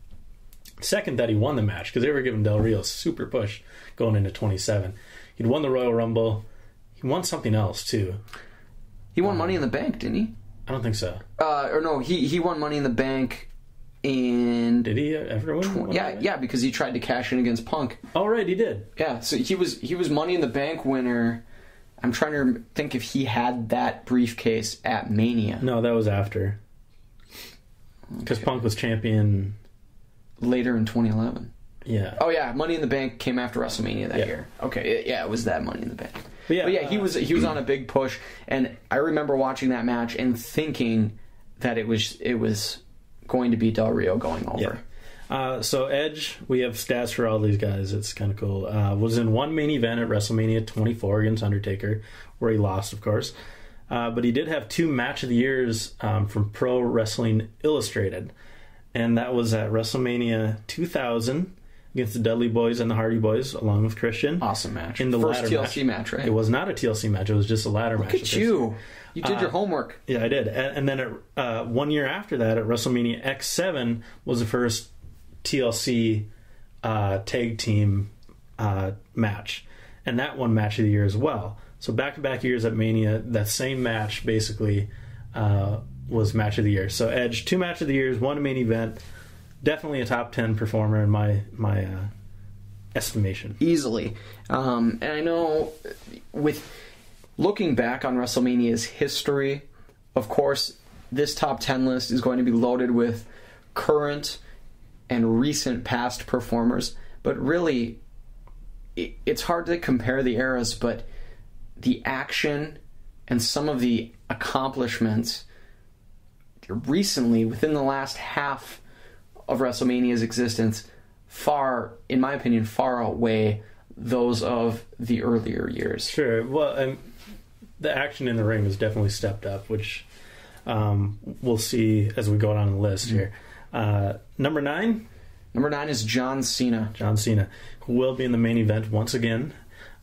Second, that he won the match because they were giving Del Rio a super push going into 27. He'd won the Royal Rumble. He won something else, too. He won Money in the Bank, didn't he? I don't think so. Or no, he won Money in the Bank in... Did he ever win? Yeah, because he tried to cash in against Punk. Oh, right, he did. Yeah, so he was Money in the Bank winner. I'm trying to think if he had that briefcase at Mania. No, that was after. Because Punk was champion... Later in 2011. Yeah. Oh yeah, Money in the Bank came after WrestleMania that year. Okay, yeah, it was that Money in the Bank. But yeah, he was on a big push, and I remember watching that match and thinking that it was going to be Del Rio going over. Yeah. So Edge, we have stats for all these guys. It's kind of cool. Was in one main event at WrestleMania 24 against Undertaker, where he lost, of course. But he did have 2 Match of the Years from Pro Wrestling Illustrated. And that was at WrestleMania 2000 against the Dudley Boys and the Hardy Boys, along with Christian. Awesome match. In the first ladder TLC match, right? It was not a TLC match. It was just a ladder match. Look at you. You did your homework. Yeah, I did. And then 1 year after that, at WrestleMania X7, was the first TLC tag team match. and that won Match of the Year as well. So back-to-back years at Mania, that same match basically was Match of the Year. So Edge, 2 Match of the Years, 1 main event. Definitely a top 10 performer in my estimation. Easily. And I know with looking back on WrestleMania's history, of course, this top 10 list is going to be loaded with current and recent past performers. But really, it's hard to compare the eras, but the action and some of the accomplishments recently, within the last half of WrestleMania's existence, in my opinion, far outweigh those of the earlier years. Sure. Well, the action in the ring has definitely stepped up, which we'll see as we go down the list here. Number 9? Number 9 is John Cena. John Cena, who will be in the main event once again.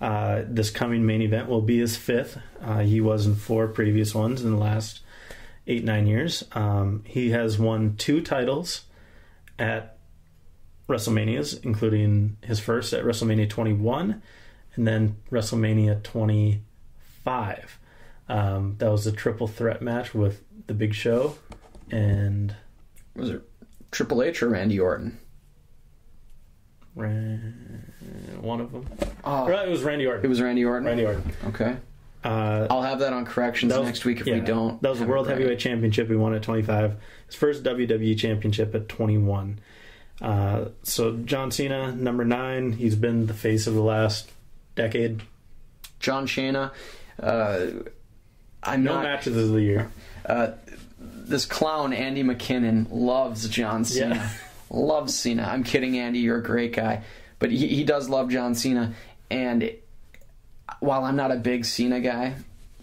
This coming main event will be his 5th. He was in 4 previous ones in the last 8-9 years. He has won 2 titles at WrestleManias, including his first at WrestleMania 21 and then WrestleMania 25. That was a triple threat match with The Big Show and... Was it Triple H or Randy Orton? One of them. It was Randy Orton. It was Randy Orton? Randy Orton. Okay. I'll have that on corrections next week if we don't. That was the World Heavyweight Championship he won at 25. His first WWE Championship at 21. So John Cena, number 9. He's been the face of the last decade. John Cena. No matches of the year. This clown, Andy McKinnon, loves John Cena. Yeah. Loves Cena. I'm kidding, Andy. You're a great guy. But he does love John Cena. And while I'm not a big Cena guy,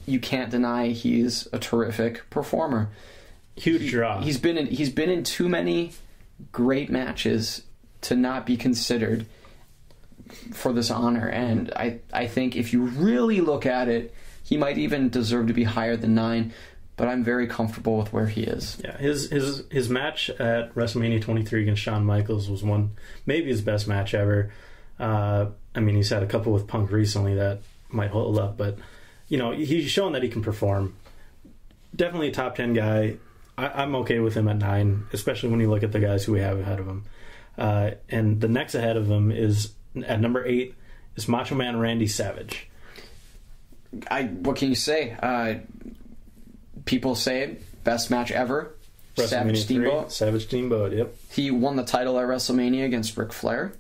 you can't deny he's a terrific performer. Huge draw. He's been in too many great matches to not be considered for this honor. And I think if you really look at it, he might even deserve to be higher than 9. But I'm very comfortable with where he is. Yeah, his match at WrestleMania 23 against Shawn Michaels was maybe his best match ever. He's had a couple with Punk recently that might hold up, but he's shown that he can perform. Definitely a top 10 guy. I'm okay with him at 9, especially when you look at the guys who we have ahead of him. And the next ahead of him is at number 8 is Macho Man Randy Savage. What can you say? People say best match ever. Savage Steamboat. Savage Steamboat, yep. He won the title at WrestleMania against Ric Flair.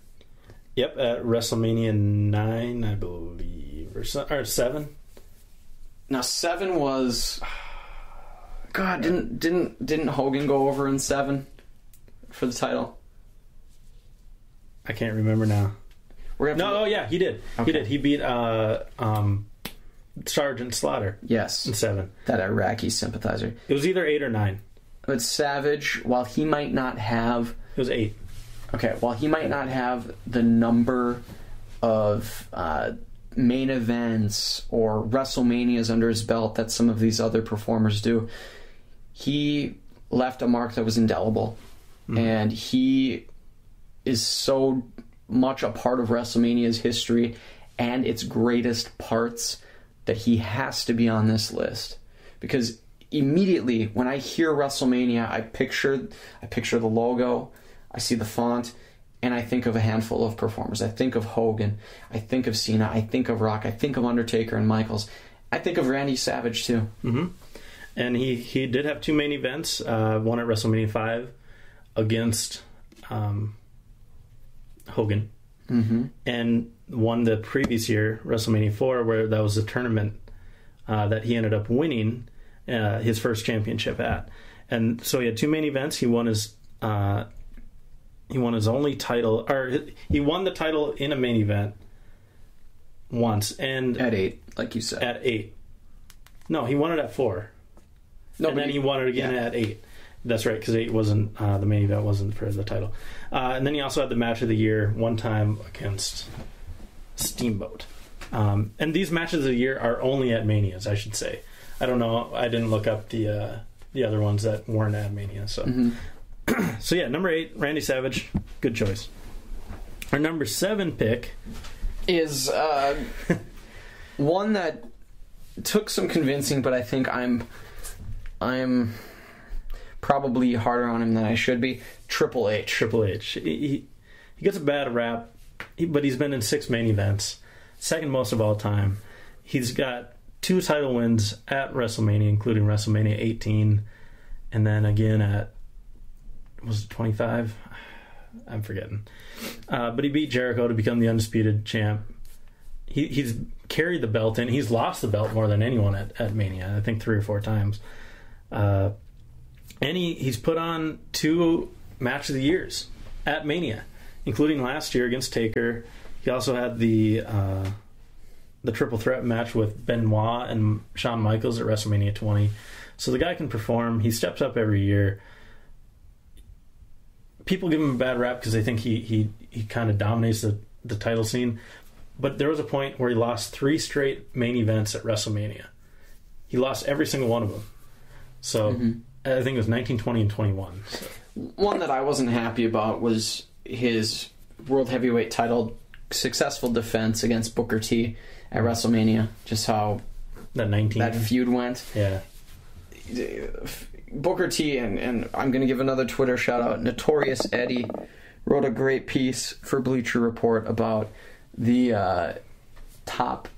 Yep, at WrestleMania 9, I believe, or 7. Now 7 was... God, didn't Hogan go over in 7 for the title? I can't remember now. He did. Okay. He did. He beat Sergeant Slaughter. Yes. In 7. That Iraqi sympathizer. It was either 8 or 9. But Savage, while he might not have... It was 8. Okay, while he might not have the number of main events or WrestleManias under his belt that some of these other performers do, he left a mark that was indelible. Mm-hmm. And he is so much a part of WrestleMania's history and its greatest parts that he has to be on this list. Because immediately when I hear WrestleMania, I picture the logo, I see the font, and I think of a handful of performers. I think of Hogan, I think of Cena, I think of Rock, I think of Undertaker and Michaels. I think of Randy Savage too. Mm-hmm. And he did have 2 main events, one at WrestleMania 5 against Hogan. Mm-hmm. And one the previous year, WrestleMania 4, where that was a tournament that he ended up winning his first championship at. And so he had 2 main events. He won his only title, or he won the title in a main event once. And at 8, like you said. At 8. No, he won it at 4. No, and then he won it again at 8. That's right, because 8 wasn't the main event wasn't for the title. And then he also had the match of the year one time against Steamboat. And these matches of the year are only at Manias, I should say. I don't know. I didn't look up the other ones that weren't at Mania. So, So yeah, number 8, Randy Savage, good choice. Our number 7 pick is one that took some convincing, but I think I'm probably harder on him than I should be. Triple H. Triple H. He gets a bad rap, but he's been in 6 main events, second most of all time. He's got 2 title wins at WrestleMania, including WrestleMania 18, and then again at, was it 25? I'm forgetting. But he beat Jericho to become the undisputed champ. He's carried the belt in. He's lost the belt more than anyone at Mania, I think 3 or 4 times. And he's put on 2 match of the years at Mania, including last year against Taker. He also had the triple threat match with Benoit and Shawn Michaels at WrestleMania 20. So the guy can perform. He steps up every year. People give him a bad rap because they think he kind of dominates the title scene. But there was a point where he lost 3 straight main events at WrestleMania. He lost every single one of them. So I think it was 19, 20, and 21. So. One that I wasn't happy about was his World Heavyweight title successful defense against Booker T at WrestleMania. Just how that feud went. Yeah. Booker T, and I'm going to give another Twitter shout out. Notorious Eddie wrote a great piece for Bleacher Report about the top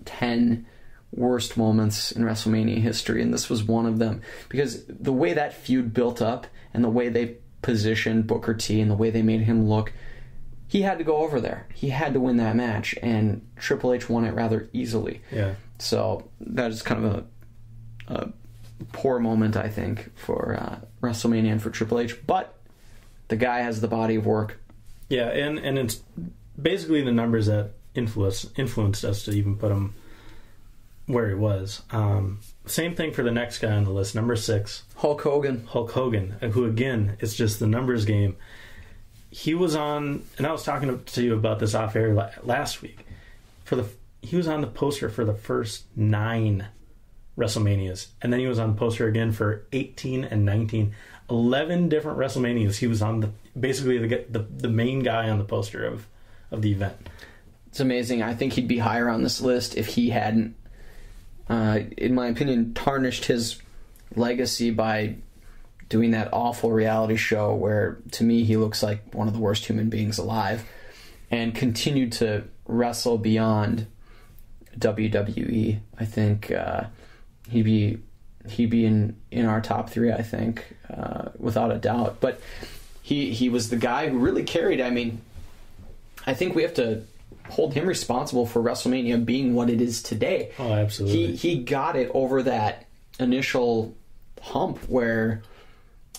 10 worst moments in WrestleMania history, and this was one of them, because the way that feud built up and the way they positioned Booker T and the way they made him look, he had to go over there. He had to win that match, and Triple H won it rather easily. Yeah. So that is kind of a poor moment, I think, for WrestleMania and for Triple H, but the guy has the body of work. Yeah, and it's basically the numbers that influenced us to even put him where he was. Same thing for the next guy on the list, number 6. Hulk Hogan, who again, it's just the numbers game. He was on, and I was talking to you about this off air last week. He was on the poster for the first 9 WrestleManias, and then he was on the poster again for 18 and 19. 11 different WrestleManias. He was on basically the main guy on the poster of the event. It's amazing. I think he'd be higher on this list if he hadn't, in my opinion, tarnished his legacy by doing that awful reality show where, to me, he looks like one of the worst human beings alive, and continued to wrestle beyond WWE. I think he'd be in our top 3, I think, without a doubt. But he was the guy who really carried. I mean, I think we have to hold him responsible for WrestleMania being what it is today. Oh, absolutely. He got it over that initial hump where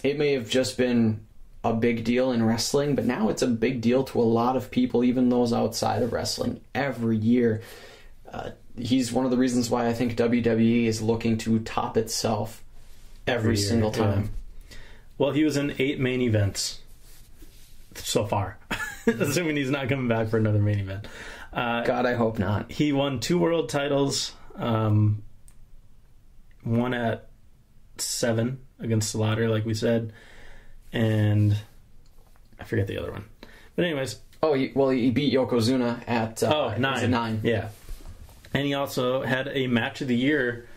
it may have just been a big deal in wrestling, but now it's a big deal to a lot of people, even those outside of wrestling, every year. He's one of the reasons why I think WWE is looking to top itself every single time. Yeah. Well, he was in 8 main events so far, assuming he's not coming back for another main event. God, I hope not. He won 2 world titles, one at 7 against Slaughter, like we said, and I forget the other one. But anyways. He beat Yokozuna at 9. Yeah. And he also had a match of the year,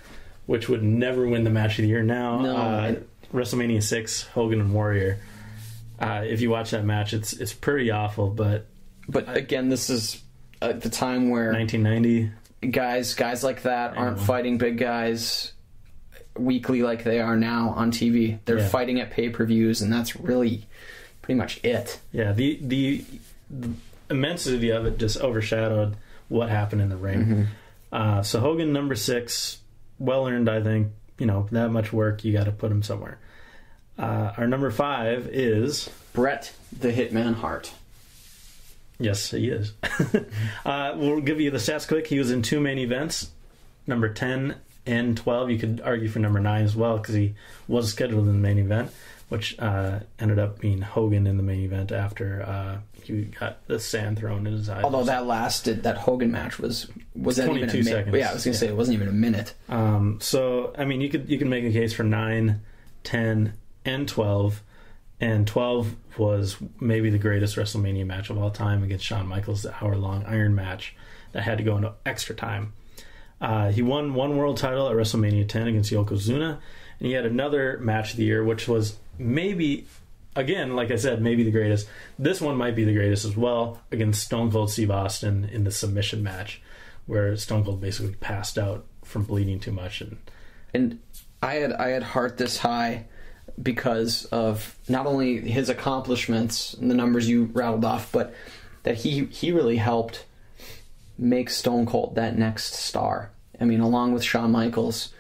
which would never win the match of the year now. No. WrestleMania 6, Hogan and Warrior. If you watch that match, it's pretty awful, but again, this is at the time where 1990 guys like that aren't fighting big guys weekly like they are now on TV. They're fighting at pay-per-views, and that's really pretty much it. Yeah, the immensity of it just overshadowed what happened in the ring. Mm-hmm. So Hogan, number 6, well earned, I think. You know, that much work, you got to put him somewhere. Our number 5 is Bret the Hitman Hart. Yes, he is. We'll give you the stats quick. He was in 2 main events, number 10 and 12. You could argue for number 9 as well because he was scheduled in the main event, which ended up being Hogan in the main event after he got the sand thrown in his eyes. Although that Hogan match was 22 seconds. Yeah, I was going to say it wasn't even a minute. So I mean, you can make a case for 9, 10, and 12. And 12 was maybe the greatest WrestleMania match of all time against Shawn Michaels, the hour-long Iron match that had to go into extra time. He won one world title at WrestleMania 10 against Yokozuna, and he had another match of the year, which was maybe, again, like I said, maybe the greatest. This one might be the greatest as well, against Stone Cold Steve Austin in the submission match, where Stone Cold basically passed out from bleeding too much. And I had heart this high because of not only his accomplishments and the numbers you rattled off, but that he really helped make Stone Cold that next star. I mean, along with Shawn Michaels,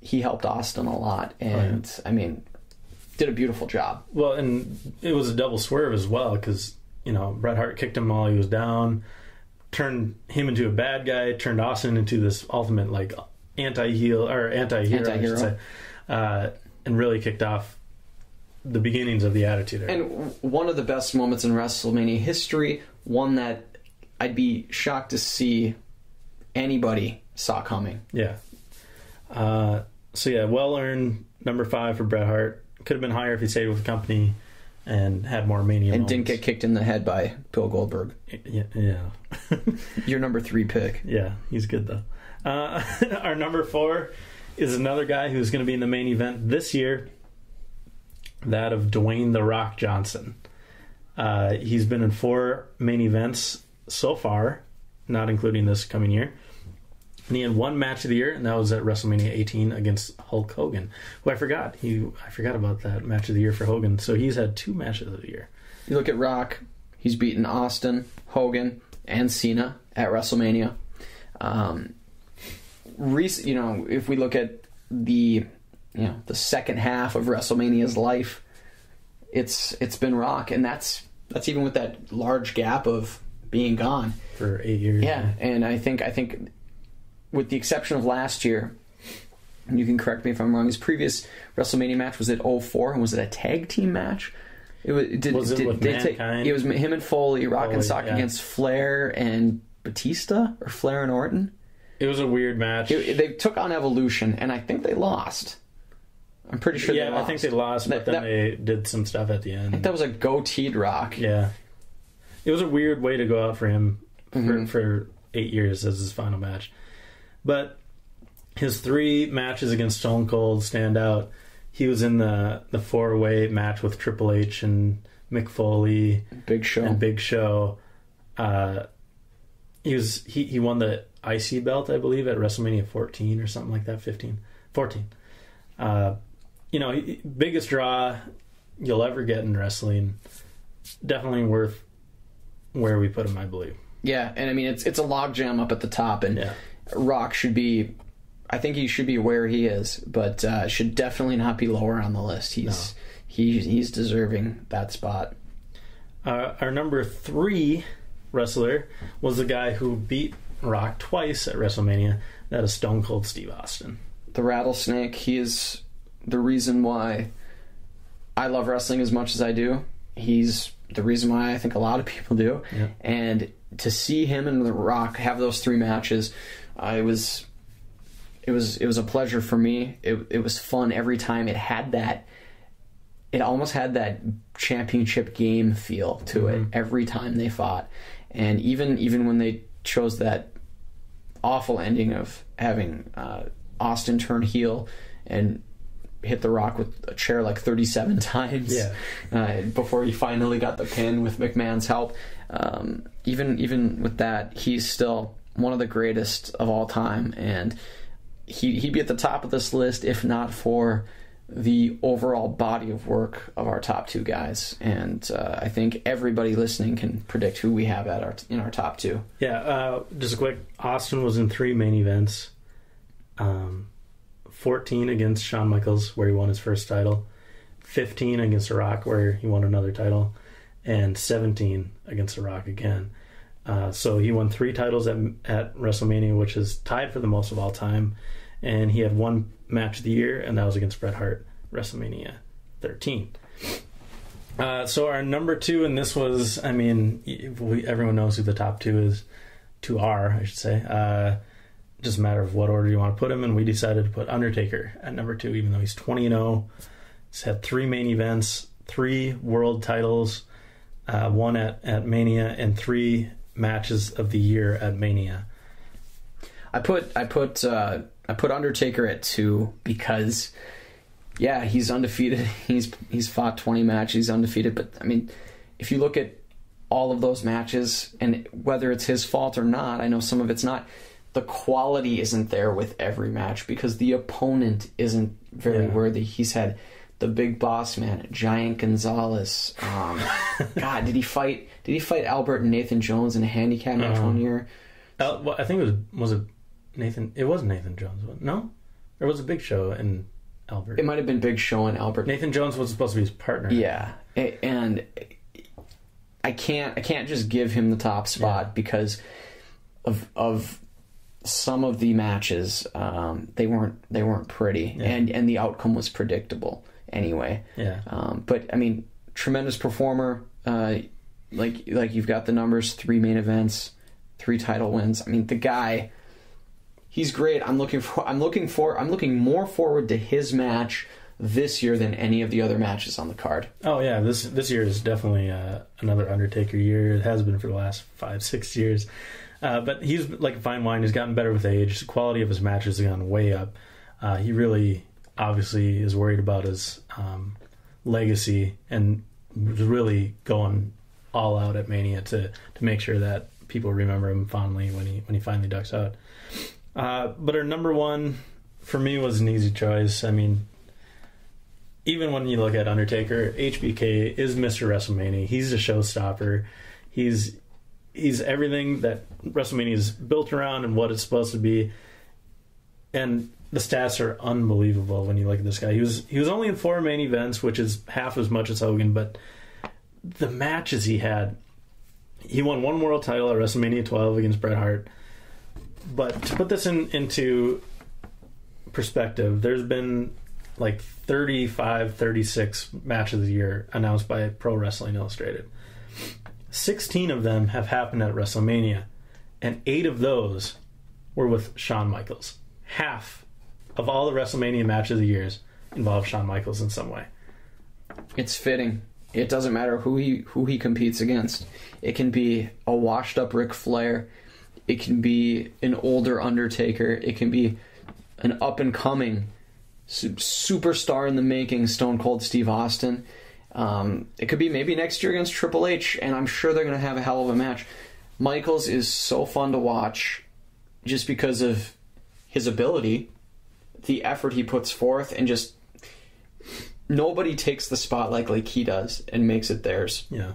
he helped Austin a lot, and I mean, did a beautiful job. Well, and it was a double swerve as well, because Bret Hart kicked him while he was down, turned him into a bad guy, turned Austin into this ultimate like anti-hero, I should say, and really kicked off the beginnings of the Attitude Era. And one of the best moments in WrestleMania history, one that I'd be shocked to see anybody saw coming. Yeah. So yeah, well-earned number 5 for Bret Hart. Could have been higher if he stayed with the company and had more Mania and moments. didn't get kicked in the head by Bill Goldberg. Yeah. Your number 3 pick. Yeah, he's good though. Our number 4 is another guy who's going to be in the main event this year, that of Dwayne "The Rock" Johnson. He's been in 4 main events so far, not including this coming year. And he had one match of the year, and that was at WrestleMania 18 against Hulk Hogan, who I forgot about that match of the year for Hogan. So he's had 2 matches of the year. You look at Rock, he's beaten Austin, Hogan, and Cena at WrestleMania. If we look at the second half of WrestleMania's life, it's been Rock, and that's even with that large gap of being gone for 8 years. Yeah, and I think with the exception of last year, and you can correct me if I'm wrong, his previous WrestleMania match was at 04, and was it a tag team match? It was with Mankind? It was him and Foley, Rock and Sock against Flair and Batista, or Flair and Orton. It was a weird match. They took on Evolution, and I think they lost. I'm pretty sure they lost. I think they lost, but then they did some stuff at the end. I think that was a goateed Rock. Yeah. It was a weird way to go out for him for 8 years as his final match. But his 3 matches against Stone Cold stand out. He was in the 4-way match with Triple H and Mick Foley, Big Show. He won the IC belt, I believe, at WrestleMania 14 or something like that. 14. Biggest draw you'll ever get in wrestling. Definitely worth where we put him, I believe. Yeah, and I mean it's a logjam up at the top, and Rock should be. I think he should be where he is, but should definitely not be lower on the list. He's deserving that spot. Our number 3 wrestler was the guy who beat Rock twice at WrestleMania. That is Stone Cold Steve Austin. The Rattlesnake. He is the reason why I love wrestling as much as I do. He's the reason why I think a lot of people do. Yeah. And to see him and The Rock have those 3 matches, it was a pleasure for me. It was fun every time. It almost had that championship game feel to it every time they fought. And even when they chose that awful ending of having Austin turn heel and hit The Rock with a chair like 37 times before he finally got the pin with McMahon's help. Even with that, he's still one of the greatest of all time, and he'd be at the top of this list if not for the overall body of work of our top 2 guys. And I think everybody listening can predict who we have in our top 2. Yeah, just a quick. Austin was in 3 main events. 14 against Shawn Michaels, where he won his first title. 15 against The Rock, where he won another title. And 17 against The Rock again. So he won 3 titles at WrestleMania, which is tied for the most of all time. And he had 1 match of the year, and that was against Bret Hart, WrestleMania 13. So our number 2, and this was, everyone knows who the top 2 are, I should say. Just a matter of what order you want to put him, and we decided to put Undertaker at number 2, even though he's 20-0. He's had 3 main events, 3 world titles, 1 at Mania, and 3 matches of the year at Mania. I put Undertaker at 2 because, yeah, he's undefeated. He's fought 20 matches. He's undefeated. But I mean, if you look at all of those matches, and whether it's his fault or not, I know some of it's not, the quality isn't there with every match because the opponent isn't very worthy. He's had the Big Boss Man, Giant Gonzalez. God, did he fight Albert and Nathan Jones in a handicap match one year? Well, I think it was it Nathan? It was Nathan Jones. No, there was a Big Show in Albert. It might have been Big Show and Albert. Nathan Jones was supposed to be his partner. Yeah, and I can't just give him the top spot because of some of the matches. They weren't pretty, and the outcome was predictable anyway. Yeah. But I mean, tremendous performer. Like you've got the numbers: 3 main events, 3 title wins. I mean, the guy, he's great. I'm looking more forward to his match this year than any of the other matches on the card. Oh yeah, this year is definitely another Undertaker year. It has been for the last 5-6 years. But he's like fine wine. He's gotten better with age. The quality of his matches has gone way up. He really, obviously, is worried about his legacy and was really going all out at Mania to make sure that people remember him fondly when he finally ducks out. But our number 1 for me was an easy choice. I mean, even when you look at Undertaker, HBK is Mr. WrestleMania. He's a showstopper. He's everything that WrestleMania is built around and what it's supposed to be. And the stats are unbelievable when you look at this guy. He was only in 4 main events, which is half as much as Hogan, but the matches he had, he won 1 world title at WrestleMania 12 against Bret Hart. But to put this into perspective, there's been like 36 matches of the year announced by Pro Wrestling Illustrated. 16 of them have happened at WrestleMania, and 8 of those were with Shawn Michaels. Half of all the WrestleMania matches of the years involve Shawn Michaels in some way. It's fitting. It doesn't matter who he competes against. It can be a washed-up Ric Flair. It can be an older Undertaker. It can be an up-and-coming superstar in the making, Stone Cold Steve Austin. It could be maybe next year against Triple H, and I'm sure they're going to have a hell of a match. Michaels is so fun to watch just because of his ability, the effort he puts forth, and just nobody takes the spotlight like he does and makes it theirs. Yeah.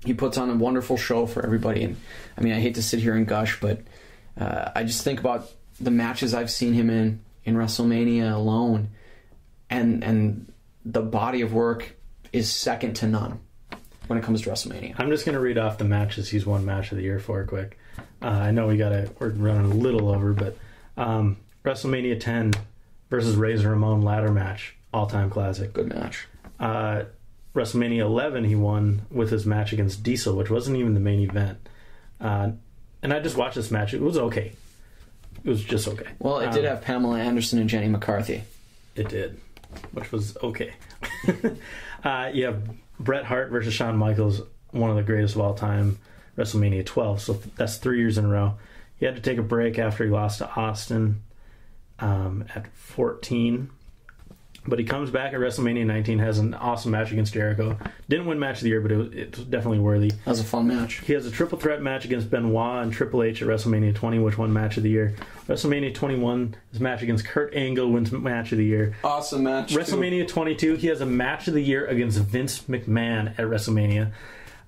He puts on a wonderful show for everybody. And I mean, I hate to sit here and gush, but I just think about the matches I've seen him in WrestleMania alone, and the body of work is second to none when it comes to WrestleMania. I'm just going to read off the matches he's won match of the year for quick. I know we're running a little over, but WrestleMania 10 versus Razor Ramon ladder match, all-time classic. Good match. WrestleMania 11 he won with his match against Diesel, which wasn't even the main event. And I just watched this match. It was okay. It was just okay. Well, it did have Pamela Anderson and Jenny McCarthy. It did, which was okay. You have Bret Hart versus Shawn Michaels, one of the greatest of all time, WrestleMania 12. So that's 3 years in a row. He had to take a break after he lost to Austin at 14. But he comes back at WrestleMania 19, has an awesome match against Jericho. Didn't win match of the year, but it was definitely worthy. That was a fun match. He has a triple threat match against Benoit and Triple H at WrestleMania 20, which won match of the year. WrestleMania 21, his match against Kurt Angle wins match of the year. Awesome match. WrestleMania 22, he has a match of the year against Vince McMahon at WrestleMania.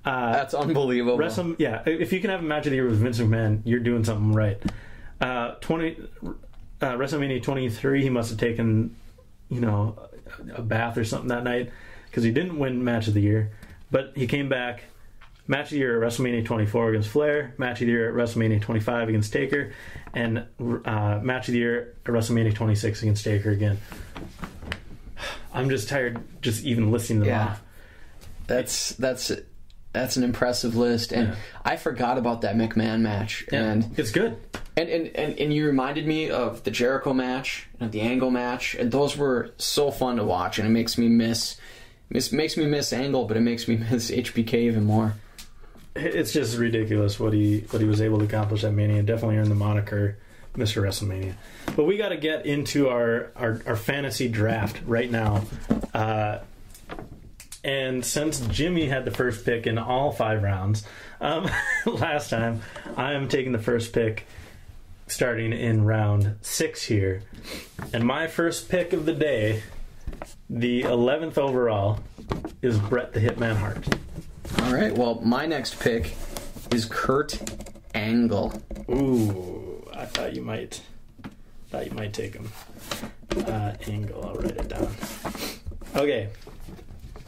That's unbelievable. If you can have a match of the year with Vince McMahon, you're doing something right. WrestleMania 23, he must have taken, a bath or something that night because he didn't win match of the year, but he came back. Match of the year at WrestleMania 24 against Flair, match of the year at WrestleMania 25 against Taker, and match of the year at WrestleMania 26 against Taker again. I'm just tired just even listing them off. That's an impressive list, and I forgot about that McMahon match. Yeah, and it's good. And you reminded me of the Jericho match and of the Angle match, and those were so fun to watch, and it makes me miss It makes me miss Angle, but it makes me miss HBK even more. It's just ridiculous what he was able to accomplish at Mania. Definitely earned the moniker Mr. WrestleMania. But we got to get into our fantasy draft right now. And since Jimmy had the first pick in all 5 rounds last time, I am taking the first pick starting in round 6 here. And my first pick of the day, the 11th overall, is Bret the Hitman Hart. All right, well, my next pick is Kurt Angle. Ooh, I thought you might take him. Angle, I'll write it down. Okay,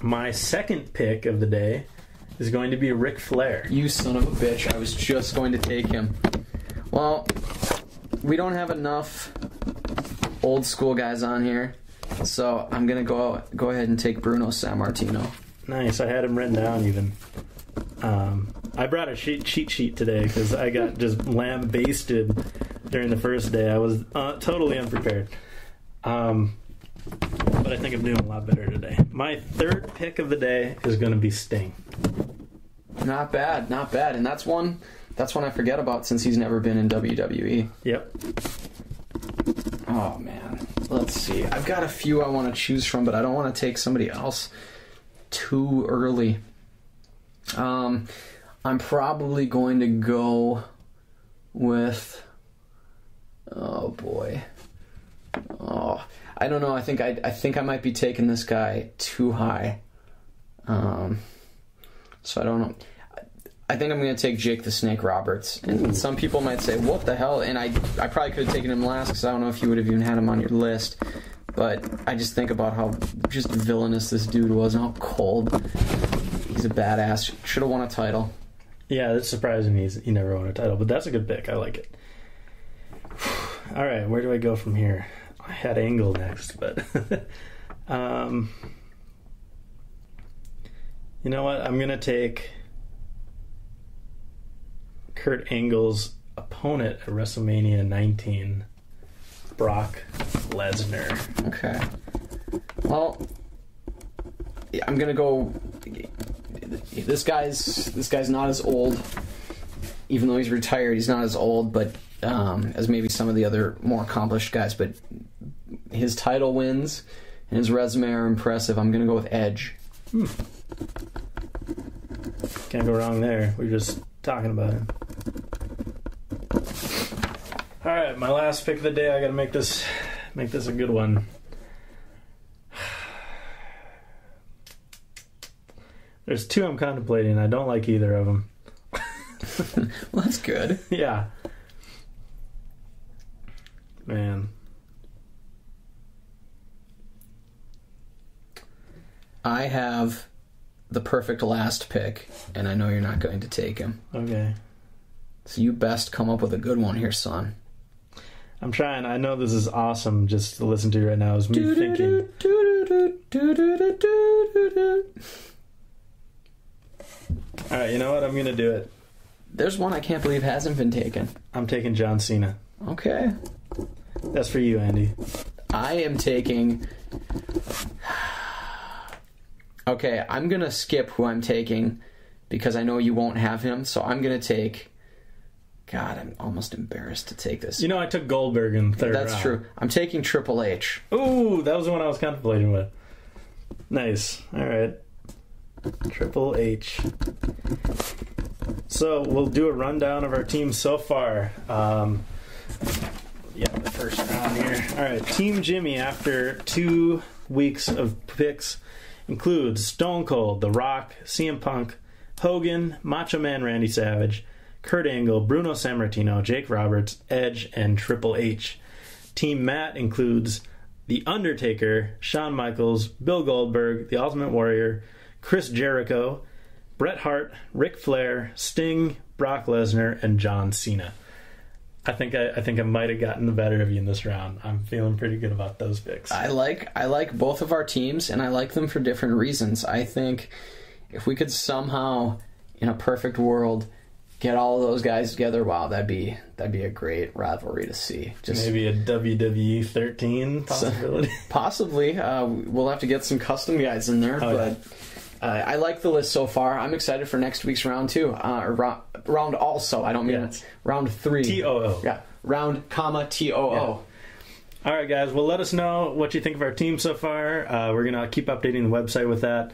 my second pick of the day is going to be Ric Flair. You son of a bitch, I was just going to take him. Well, we don't have enough old school guys on here, so I'm going to go ahead and take Bruno Sammartino. Nice, I had him written down even. I brought a cheat sheet today because I got just lambasted during the first day. I was totally unprepared. But I think I'm doing a lot better today. My third pick of the day is going to be Sting. Not bad. And that's one I forget about since he's never been in WWE. Yep. Oh, man. Let's see. I've got a few I want to choose from, but I don't want to take somebody else too early. I'm probably going to go with... Oh, boy. Oh, I don't know. I think I might be taking this guy too high. So I don't know. I think I'm going to take Jake the Snake Roberts. And some people might say, what the hell? And I probably could have taken him last because I don't know if you would have even had him on your list. But I just think about how just villainous this dude was and how cold. He's a badass. Should have won a title. Yeah, it's surprising he never won a title. But that's a good pick. I like it. All right, where do I go from here? I had Angle next, but you know what? I'm gonna take Kurt Angle's opponent at WrestleMania 19, Brock Lesnar. Okay. Well, I'm gonna go. This guy's not as old, even though he's retired. He's not as old, but as maybe some of the other more accomplished guys. But his title wins and his resume are impressive. I'm gonna go with Edge. Can't go wrong there. We're just talking about him. All right, my last pick of the day. I gotta make this a good one. There's 2 I'm contemplating. I don't like either of them. Well, that's good. Yeah. Man. I have the perfect last pick, and I know you're not going to take him. Okay. So you best come up with a good one here, son. I'm trying. I know this is awesome just to listen to right now. Is me thinking. Alright, you know what? I'm going to do it. There's one I can't believe hasn't been taken. I'm taking John Cena. Okay. That's for you, Andy. I am taking... Okay, I'm going to skip who I'm taking because I know you won't have him, so I'm going to take... God, I'm almost embarrassed to take this. You know, I took Goldberg in the third round. That's true. I'm taking Triple H. Ooh, that was the one I was contemplating with. Nice. All right. Triple H. So we'll do a rundown of our team so far. The first round here. All right, Team Jimmy, after 2 weeks of picks, includes Stone Cold, The Rock, CM Punk, Hogan, Macho Man Randy Savage, Kurt Angle, Bruno Sammartino, Jake Roberts, Edge, and Triple H. Team Matt includes The Undertaker, Shawn Michaels, Bill Goldberg, The Ultimate Warrior, Chris Jericho, Bret Hart, Ric Flair, Sting, Brock Lesnar, and John Cena. I think I might have gotten the better of you in this round. I'm feeling pretty good about those picks. I like both of our teams, and I like them for different reasons. I think if we could somehow, in a perfect world, get all of those guys together. Wow, that'd be a great rivalry to see. Just maybe a WWE 13 possibility. Possibly. We'll have to get some custom guys in there, I like the list so far. I'm excited for next week's round 2. Round also. I don't mean round 3. TOO. Yeah. Round, comma, TOO. Yeah. All right, guys. Well, let us know what you think of our team so far. We're going to keep updating the website with that.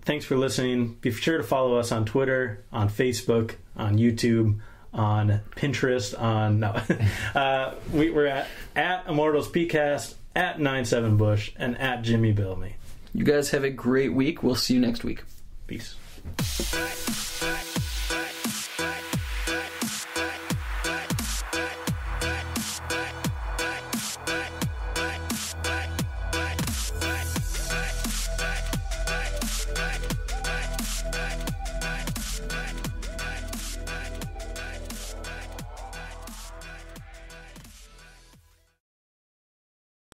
Thanks for listening. Be sure to follow us on Twitter, on Facebook, on YouTube, on Pinterest, we're at Immortals PCast, at 97Bush, and at Jimmy Bill Me. You guys have a great week. We'll see you next week. Peace.